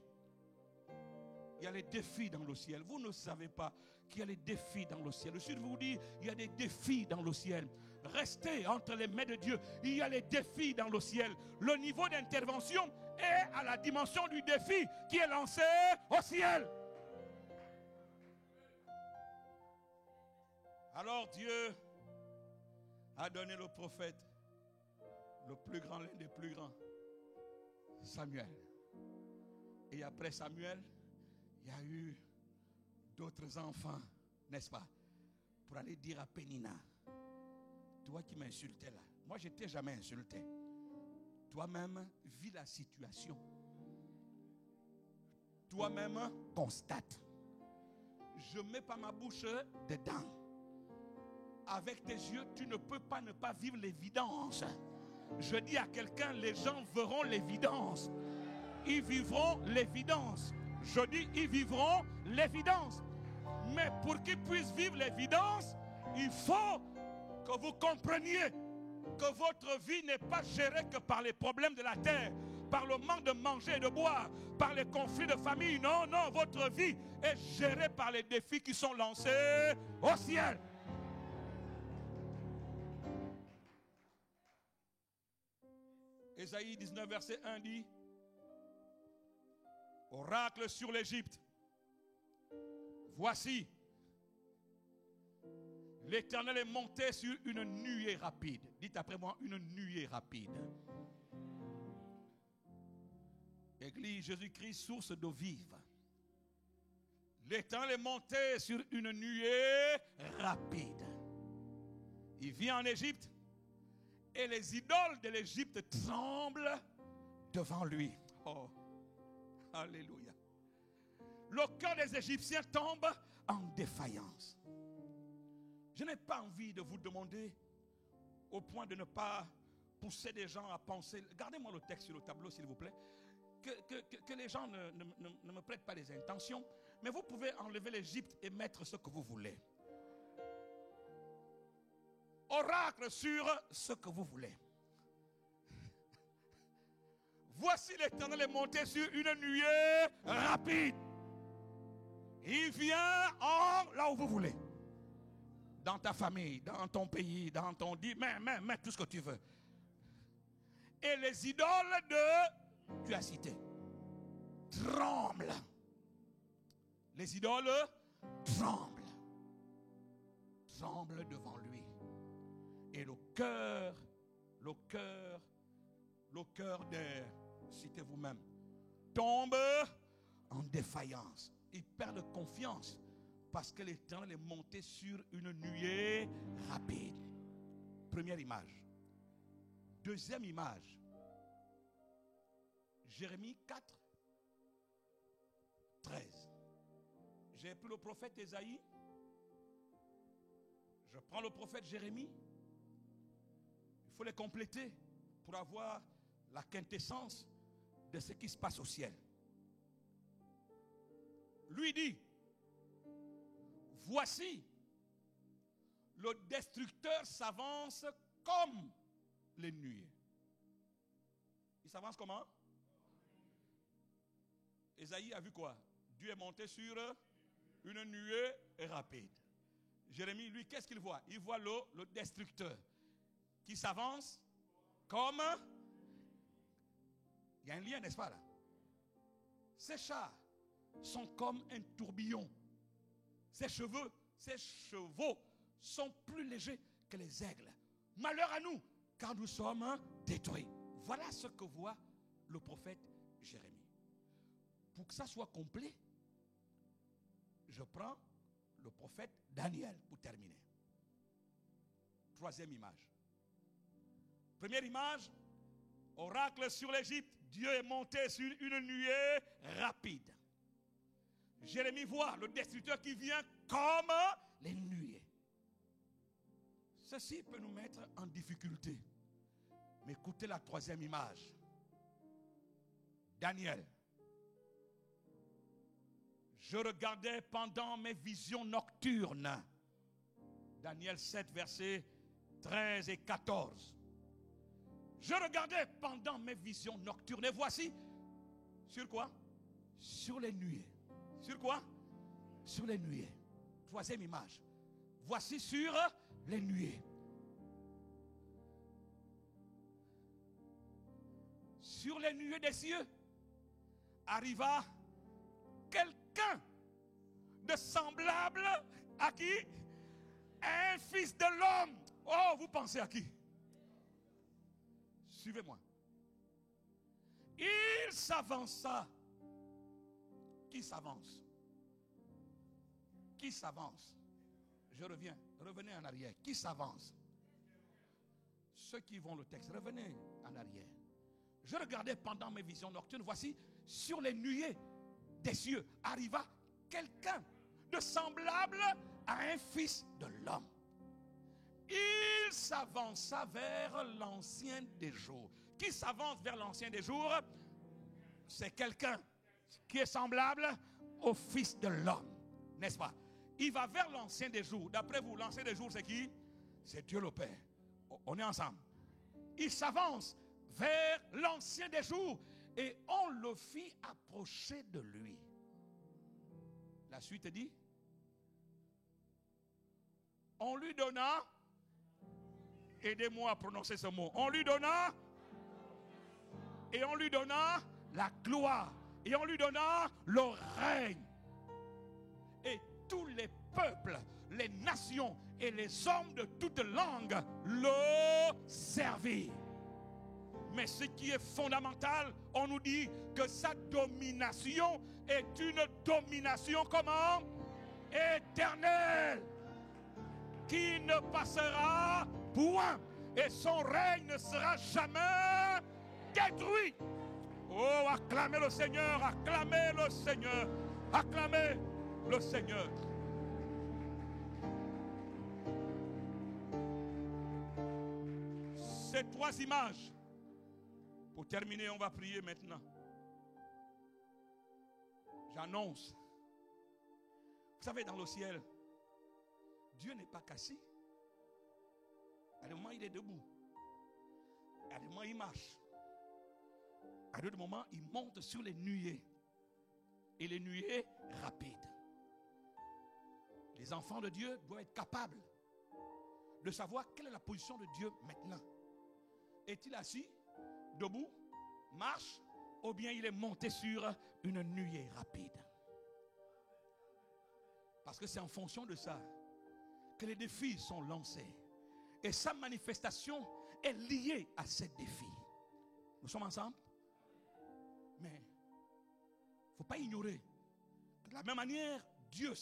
Il y a les défis dans le ciel. Vous ne savez pas qu'il y a les défis dans le ciel. Je vous dis, il y a des défis dans le ciel. Restez entre les mains de Dieu. Il y a les défis dans le ciel. Le niveau d'intervention est à la dimension du défi qui est lancé au ciel. Alors Dieu a donné le prophète, le plus grand, l'un des plus grands, Samuel. Et après Samuel, il y a eu d'autres enfants, n'est-ce pas? Pour aller dire à Pénina, toi qui m'insultais là, moi je ne t'ai jamais insulté. Toi-même, vis la situation. Toi-même, constate. Je ne mets pas ma bouche dedans. Avec tes yeux, tu ne peux pas ne pas vivre l'évidence. Je dis à quelqu'un, les gens verront l'évidence. Ils vivront l'évidence. Je dis, ils vivront l'évidence. Mais pour qu'ils puissent vivre l'évidence, il faut que vous compreniez que votre vie n'est pas gérée que par les problèmes de la terre, par le manque de manger et de boire, par les conflits de famille. Non, votre vie est gérée par les défis qui sont lancés au ciel. Ésaïe 19, verset 1 dit, oracle sur l'Égypte. Voici, l'Éternel est monté sur une nuée rapide. Dites après moi, une nuée rapide. Église Jésus-Christ, source d'eau vive. L'Éternel est monté sur une nuée rapide. Il vient en Égypte et les idoles de l'Égypte tremblent devant lui. Oh, alléluia. Le cœur des Égyptiens tombe en défaillance. Je n'ai pas envie de vous demander, au point de ne pas pousser des gens à penser. Gardez-moi le texte sur le tableau, s'il vous plaît. Que les gens ne me prêtent pas les intentions, mais vous pouvez enlever l'Égypte et mettre ce que vous voulez. Oracle sur ce que vous voulez. Voici l'Éternel est monté sur une nuée rapide. Il vient là où vous voulez. Dans ta famille, dans ton pays, dans ton dit, mets tout ce que tu veux. Et les idoles tu as cité, tremblent. Les idoles tremblent devant lui. Et le cœur d'air, citez vous-même, tombe en défaillance. Il perd confiance parce que l'Éternel est monté sur une nuée rapide. Première image. Deuxième image. Jérémie 4, 13. J'ai pris le prophète Ésaïe. Je prends le prophète Jérémie. Il faut les compléter pour avoir la quintessence de ce qui se passe au ciel. Lui dit, voici, le destructeur s'avance comme les nuées. Il s'avance comment? Ésaïe a vu quoi? Dieu est monté sur une nuée rapide. Jérémie, lui, qu'est-ce qu'il voit? Il voit le destructeur qui s'avance comme... Il y a un lien, n'est-ce pas là? Ses chars sont comme un tourbillon. Ses chevaux sont plus légers que les aigles. Malheur à nous, car nous sommes détruits. Voilà ce que voit le prophète Jérémie. Pour que ça soit complet, je prends le prophète Daniel pour terminer. Troisième image. Première image, oracle sur l'Égypte. Dieu est monté sur une nuée rapide. Jérémie voit le destructeur qui vient comme les nuées. Ceci peut nous mettre en difficulté. Mais écoutez la troisième image. Daniel. Je regardais pendant mes visions nocturnes. Daniel 7, versets 13 et 14. Je regardais pendant mes visions nocturnes. Et voici, sur quoi? Sur les nuées. Sur quoi? Sur les nuées. Troisième image. Voici sur les nuées. Sur les nuées des cieux arriva quelqu'un de semblable à qui? Un fils de l'homme. Oh, vous pensez à qui? Suivez-moi. Il s'avança. Qui s'avance? Qui s'avance? Je reviens. Revenez en arrière. Qui s'avance? Ceux qui vont le texte, revenez en arrière. Je regardais pendant mes visions nocturnes. Voici, sur les nuées des cieux arriva quelqu'un de semblable à un fils de l'homme. Il s'avança vers l'ancien des jours. Qui s'avance vers l'ancien des jours? C'est quelqu'un qui est semblable au fils de l'homme, n'est-ce pas? Il va vers l'ancien des jours. D'après vous, l'ancien des jours, c'est qui? C'est Dieu le Père. On est ensemble. Il s'avance vers l'ancien des jours et on le fit approcher de lui. La suite dit, on lui donna, aidez-moi à prononcer ce mot, on lui donna et on lui donna la gloire, et on lui donna le règne. Et tous les peuples, les nations et les hommes de toute langue le servirent. Mais ce qui est fondamental, on nous dit que sa domination est une domination comment? Éternelle, qui ne passera point, et son règne ne sera jamais détruit. Oh, acclamez le Seigneur, acclamez le Seigneur, acclamez le Seigneur. Ces trois images. Pour terminer, on va prier maintenant. J'annonce. Vous savez, dans le ciel, Dieu n'est pas cassé. À des moments, il est debout. À des moments, il marche. À d'autres moments, il monte sur les nuées. Et les nuées rapides. Les enfants de Dieu doivent être capables de savoir quelle est la position de Dieu maintenant. Est-il assis, debout, marche, ou bien il est monté sur une nuée rapide? Parce que c'est en fonction de ça que les défis sont lancés. Et sa manifestation est liée à ces défis. Nous sommes ensemble? Mais il ne faut pas ignorer que de la même manière, Dieu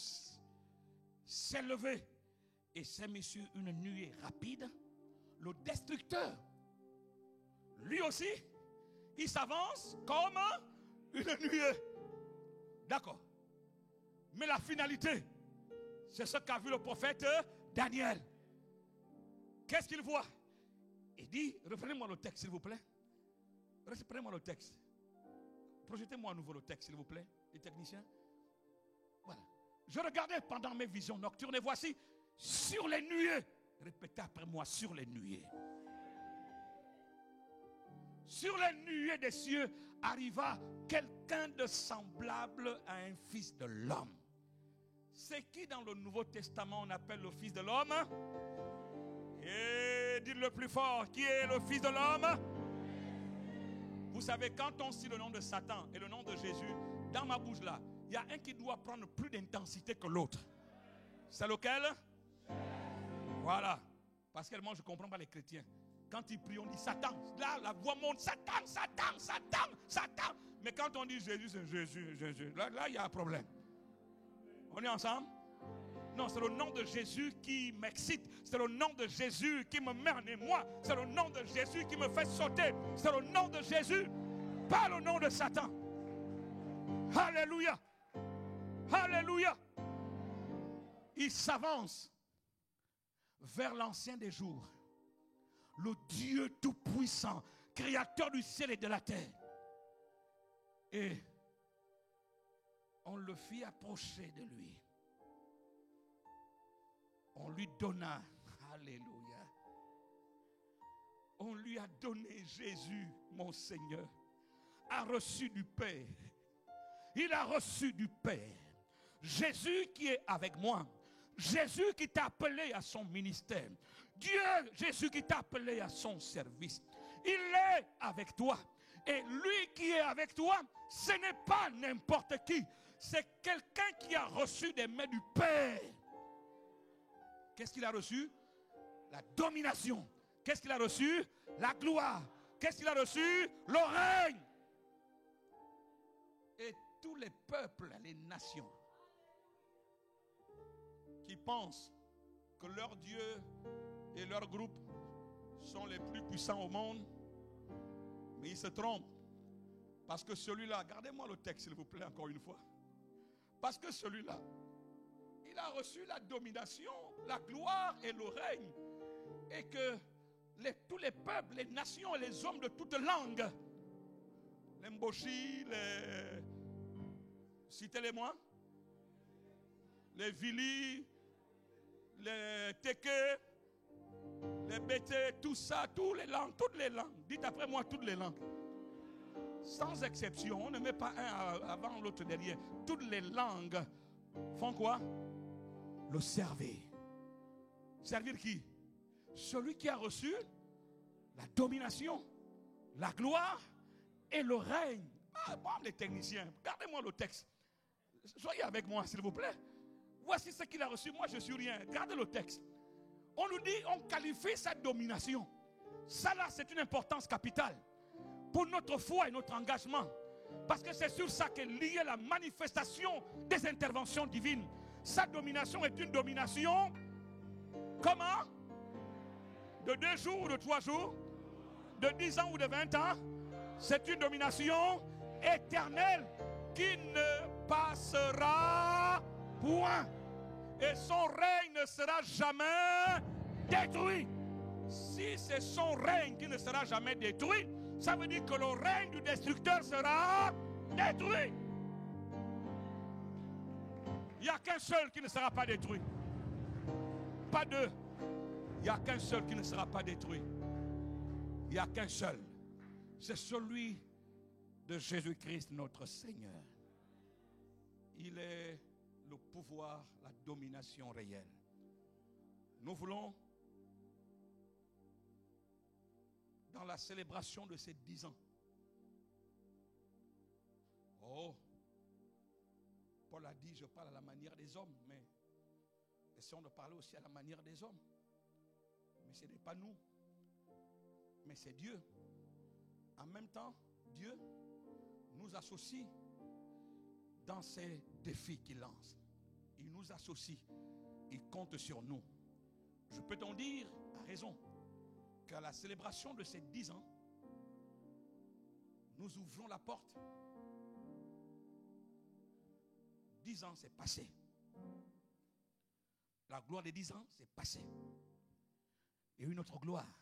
s'est levé et s'est mis sur une nuée rapide. Le destructeur, lui aussi, il s'avance comme une nuée. D'accord. Mais la finalité, c'est ce qu'a vu le prophète Daniel. Qu'est-ce qu'il voit? Il dit, reprenez-moi le texte s'il vous plaît. Reprenez-moi le texte. Projetez-moi à nouveau le texte s'il vous plaît, les techniciens. Voilà. Je regardais pendant mes visions nocturnes et voici, sur les nuées. Répétez après moi, sur les nuées. Sur les nuées des cieux arriva quelqu'un de semblable à un fils de l'homme. C'est qui dans le Nouveau Testament on appelle le fils de l'homme? Et dites-le plus fort, qui est le fils de l'homme? Vous savez, quand on cite le nom de Satan et le nom de Jésus, dans ma bouche là, il y a un qui doit prendre plus d'intensité que l'autre. C'est lequel? Voilà. Parce que moi je ne comprends pas les chrétiens. Quand ils prient, on dit Satan. Là, la voix monte, Satan, Satan, Satan, Satan. Mais quand on dit Jésus, c'est Jésus, Jésus. Là, il y a un problème. On est ensemble? Non, c'est le nom de Jésus qui m'excite. C'est le nom de Jésus qui me met en émoi. C'est le nom de Jésus qui me fait sauter. C'est le nom de Jésus, pas le nom de Satan. Alléluia. Alléluia. Il s'avance vers l'ancien des jours, le Dieu tout-puissant, créateur du ciel et de la terre. Et on le fit approcher de lui. On lui donna, alléluia, on lui a donné Jésus, mon Seigneur, a reçu du Père. Il a reçu du Père. Jésus qui est avec moi. Jésus qui t'a appelé à son ministère. Dieu, Jésus qui t'a appelé à son service. Il est avec toi. Et lui qui est avec toi, ce n'est pas n'importe qui. C'est quelqu'un qui a reçu des mains du Père. Qu'est-ce qu'il a reçu? La domination. Qu'est-ce qu'il a reçu? La gloire. Qu'est-ce qu'il a reçu? Le règne. Et tous les peuples, les nations, qui pensent que leur Dieu et leur groupe sont les plus puissants au monde, mais ils se trompent. Parce que celui-là, gardez-moi le texte s'il vous plaît encore une fois. Parce que celui-là, il a reçu la domination, la gloire et le règne. Et que tous les peuples, les nations et les hommes de toutes langues, les Mboshi, citez-les-moi, les Vili, les Teke, les Bété, tout ça, toutes les langues. Dites après moi toutes les langues. Sans exception, on ne met pas un avant l'autre derrière. Toutes les langues font quoi? Le servir. Servir qui? Celui qui a reçu la domination, la gloire Et le règne. Moi, les techniciens, regardez-moi le texte. Soyez avec moi, s'il vous plaît. Voici ce qu'il a reçu. Moi, je ne suis rien. Regardez le texte. On nous dit, on qualifie cette domination. Ça là, c'est une importance capitale pour notre foi et notre engagement. Parce que c'est sur ça qu'est liée la manifestation des interventions divines. Sa domination est une domination, comment? De 2 jours ou de 3 jours? De 10 ans ou de 20 ans? C'est une domination éternelle qui ne passera point. Et son règne ne sera jamais détruit. Si c'est son règne qui ne sera jamais détruit, ça veut dire que le règne du destructeur sera détruit. Il n'y a qu'un seul qui ne sera pas détruit. Pas deux. Il n'y a qu'un seul qui ne sera pas détruit. Il n'y a qu'un seul. C'est celui de Jésus-Christ notre Seigneur. Il est le pouvoir, la domination réelle. Nous voulons, dans la célébration de ces 10 ans, Paul a dit, je parle à la manière des hommes, mais essayons de parler aussi à la manière des hommes. Mais ce n'est pas nous, mais c'est Dieu. En même temps, Dieu nous associe dans ces défis qu'il lance. Il nous associe, il compte sur nous. Je peux t'en dire, à raison, qu'à la célébration de ces 10 ans, nous ouvrons la porte. 10 ans, c'est passé. La gloire des 10 ans, c'est passé. Il y a une autre gloire.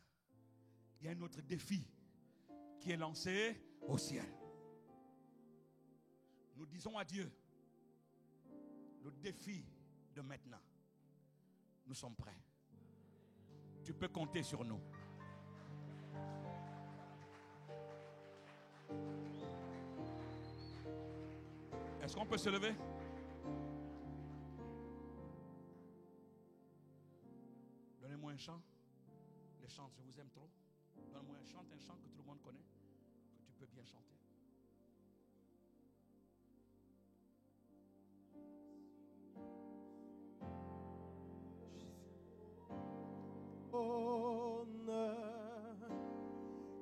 Il y a un autre défi qui est lancé au ciel. Nous disons à Dieu, le défi de maintenant, nous sommes prêts. Tu peux compter sur nous. Est-ce qu'on peut se lever? Donnez-moi un chant. Les chants, je vous aime trop. Donne-moi un chant que tout le monde connaît, que tu peux bien chanter.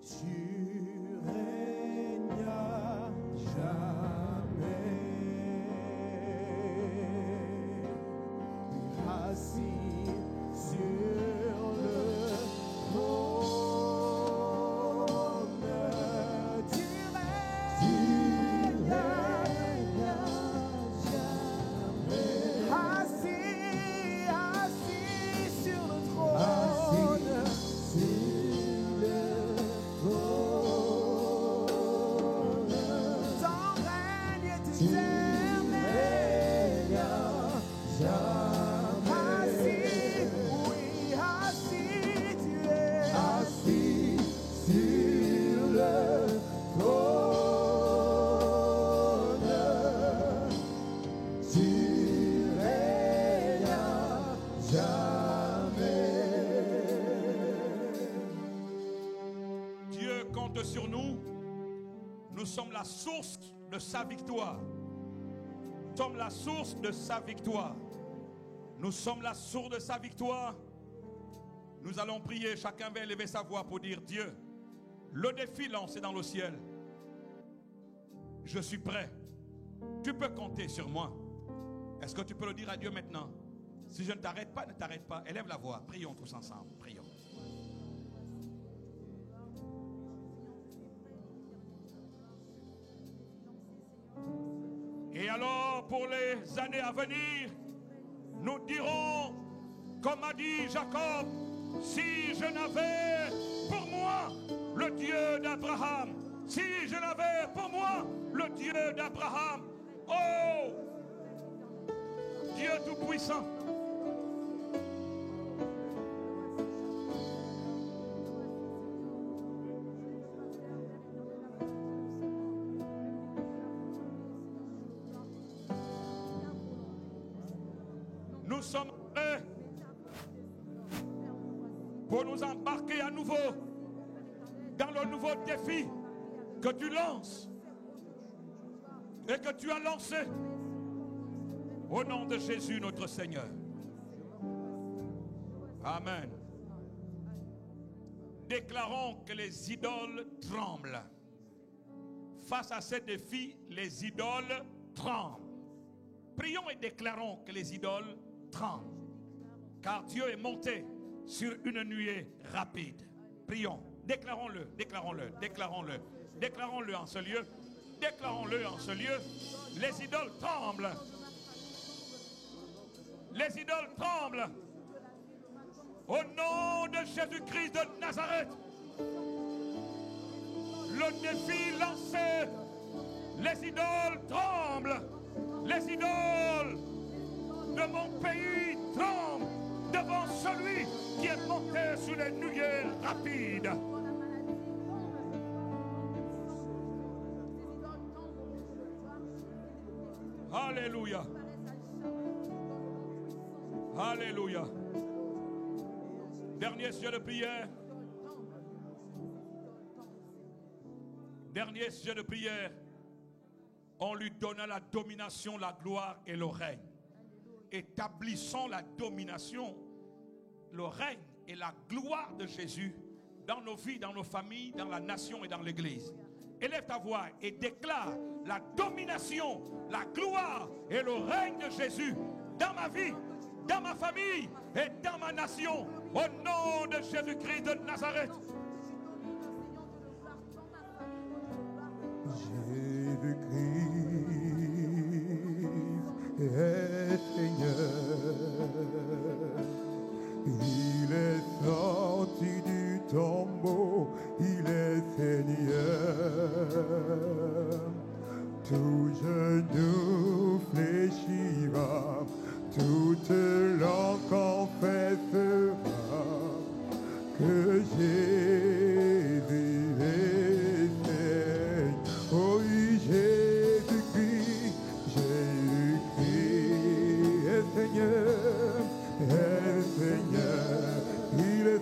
Tu règnes jamais, assis sur le trône. Tu règnes jamais, assis sur le trône. Dieu compte sur nous. Nous sommes la source de sa victoire. Nous sommes la source de sa victoire. Nous sommes la source de sa victoire. Nous allons prier. Chacun va élever sa voix pour dire: Dieu, le défi lancé dans le ciel, je suis prêt. Tu peux compter sur moi. Est-ce que tu peux le dire à Dieu maintenant? Si je ne t'arrête pas, ne t'arrête pas. Élève la voix. Prions tous ensemble. Prions. Et alors, pour les années à venir, nous dirons, comme a dit Jacob, si je n'avais pour moi le Dieu d'Abraham, si je n'avais pour moi le Dieu d'Abraham, oh, Dieu Tout-Puissant. Nous sommes prêts pour nous embarquer à nouveau dans le nouveau défi que tu lances et que tu as lancé au nom de Jésus notre Seigneur. Amen. Déclarons que les idoles tremblent. Face à ces défis, les idoles tremblent. Prions et déclarons que les idoles tremblent. Car Dieu est monté sur une nuée rapide. Prions. Déclarons-le, déclarons-le, déclarons-le. Déclarons-le en ce lieu. Déclarons-le en ce lieu. Les idoles tremblent. Les idoles tremblent. Au nom de Jésus-Christ de Nazareth. Le défi lancé. Les idoles tremblent. Les idoles de mon pays tremblent devant celui qui est monté sur les nuées rapides. Alléluia. Alléluia. Dernier sujet de prière. Dernier sujet de prière. On lui donna la domination, la gloire et le règne. Établissons la domination, le règne et la gloire de Jésus dans nos vies, dans nos familles, dans la nation et dans l'église. Élève ta voix et déclare la domination, la gloire et le règne de Jésus dans ma vie, dans ma famille et dans ma nation. Au nom de Jésus-Christ de Nazareth. Jésus-Christ est Seigneur. Il est sorti du tombeau, il est Seigneur. Tout genou fléchira, toute langue confessera que Jésus est Seigneur. Oh oui, Jésus-Christ, Jésus-Christ est Seigneur, il est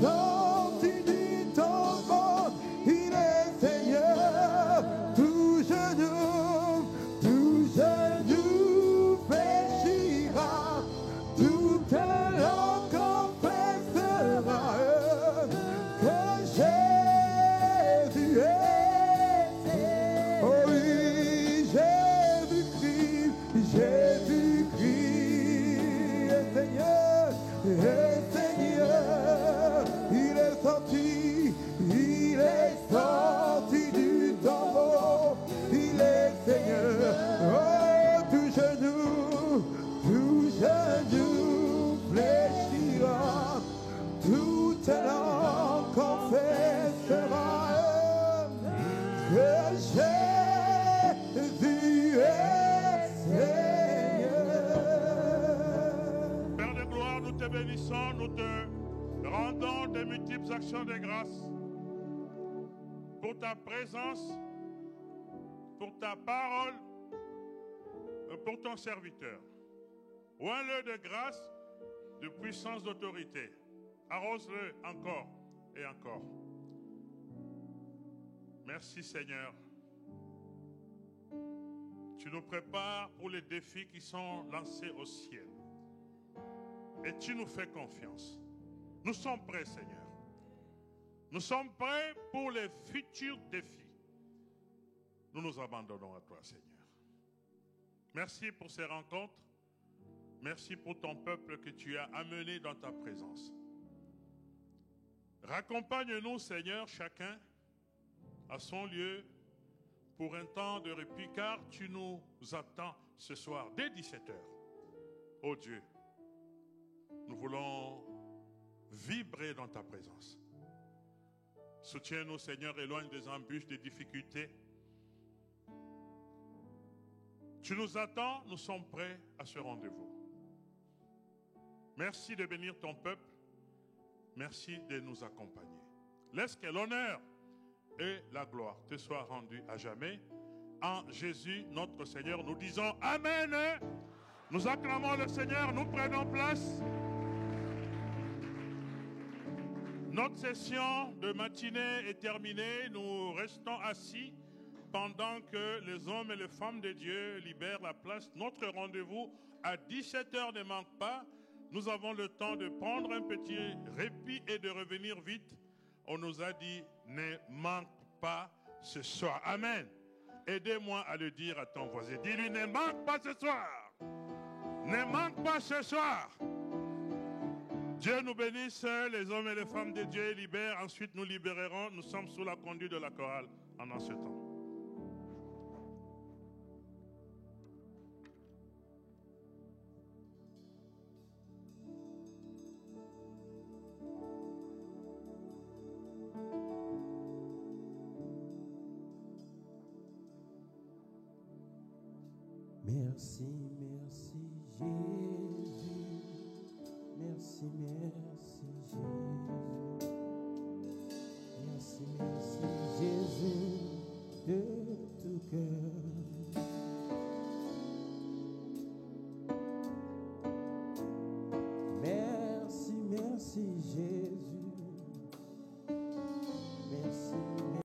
sorti du tombeau, il est Seigneur, tout genou fléchira, toute langue confessera que Jésus est Seigneur. Oh oui, Jésus-Christ est Seigneur, il est sorti du tombeau, il est Seigneur. Oh, tout genou fléchira, toute langue confessera que Jésus est Seigneur. Père de gloire, nous te bénissons, nous te rendons de multiples actions de grâce pour ta présence, pour ta parole, pour ton serviteur. Oins-le de grâce, de puissance, d'autorité. Arrose-le encore et encore. Merci Seigneur. Tu nous prépares pour les défis qui sont lancés au ciel. Et tu nous fais confiance. Nous sommes prêts, Seigneur. Nous sommes prêts pour les futurs défis. Nous nous abandonnons à toi, Seigneur. Merci pour ces rencontres. Merci pour ton peuple que tu as amené dans ta présence. Raccompagne-nous, Seigneur, chacun à son lieu pour un temps de répit, car tu nous attends ce soir dès 17h. Oh Dieu, nous voulons vibrer dans ta présence. Soutiens-nous, Seigneur, éloigne des embûches, des difficultés. Tu nous attends, nous sommes prêts à ce rendez-vous. Merci de bénir ton peuple. Merci de nous accompagner. Laisse que l'honneur et la gloire te soient rendus à jamais. En Jésus, notre Seigneur, nous disons Amen. Nous acclamons le Seigneur, nous prenons place. Notre session de matinée est terminée. Nous restons assis pendant que les hommes et les femmes de Dieu libèrent la place. Notre rendez-vous à 17h ne manque pas. Nous avons le temps de prendre un petit répit et de revenir vite. On nous a dit, ne manque pas ce soir. Amen. Aidez-moi à le dire à ton voisin. Dis-lui, ne manque pas ce soir. Ne manque pas ce soir. Dieu nous bénisse, les hommes et les femmes de Dieu libèrent. Ensuite, nous libérerons. Nous sommes sous la conduite de la chorale pendant ce temps. Merci, merci Jésus. Merci, merci Jésus. Merci, merci Jésus de tout cœur. Merci, merci Jésus.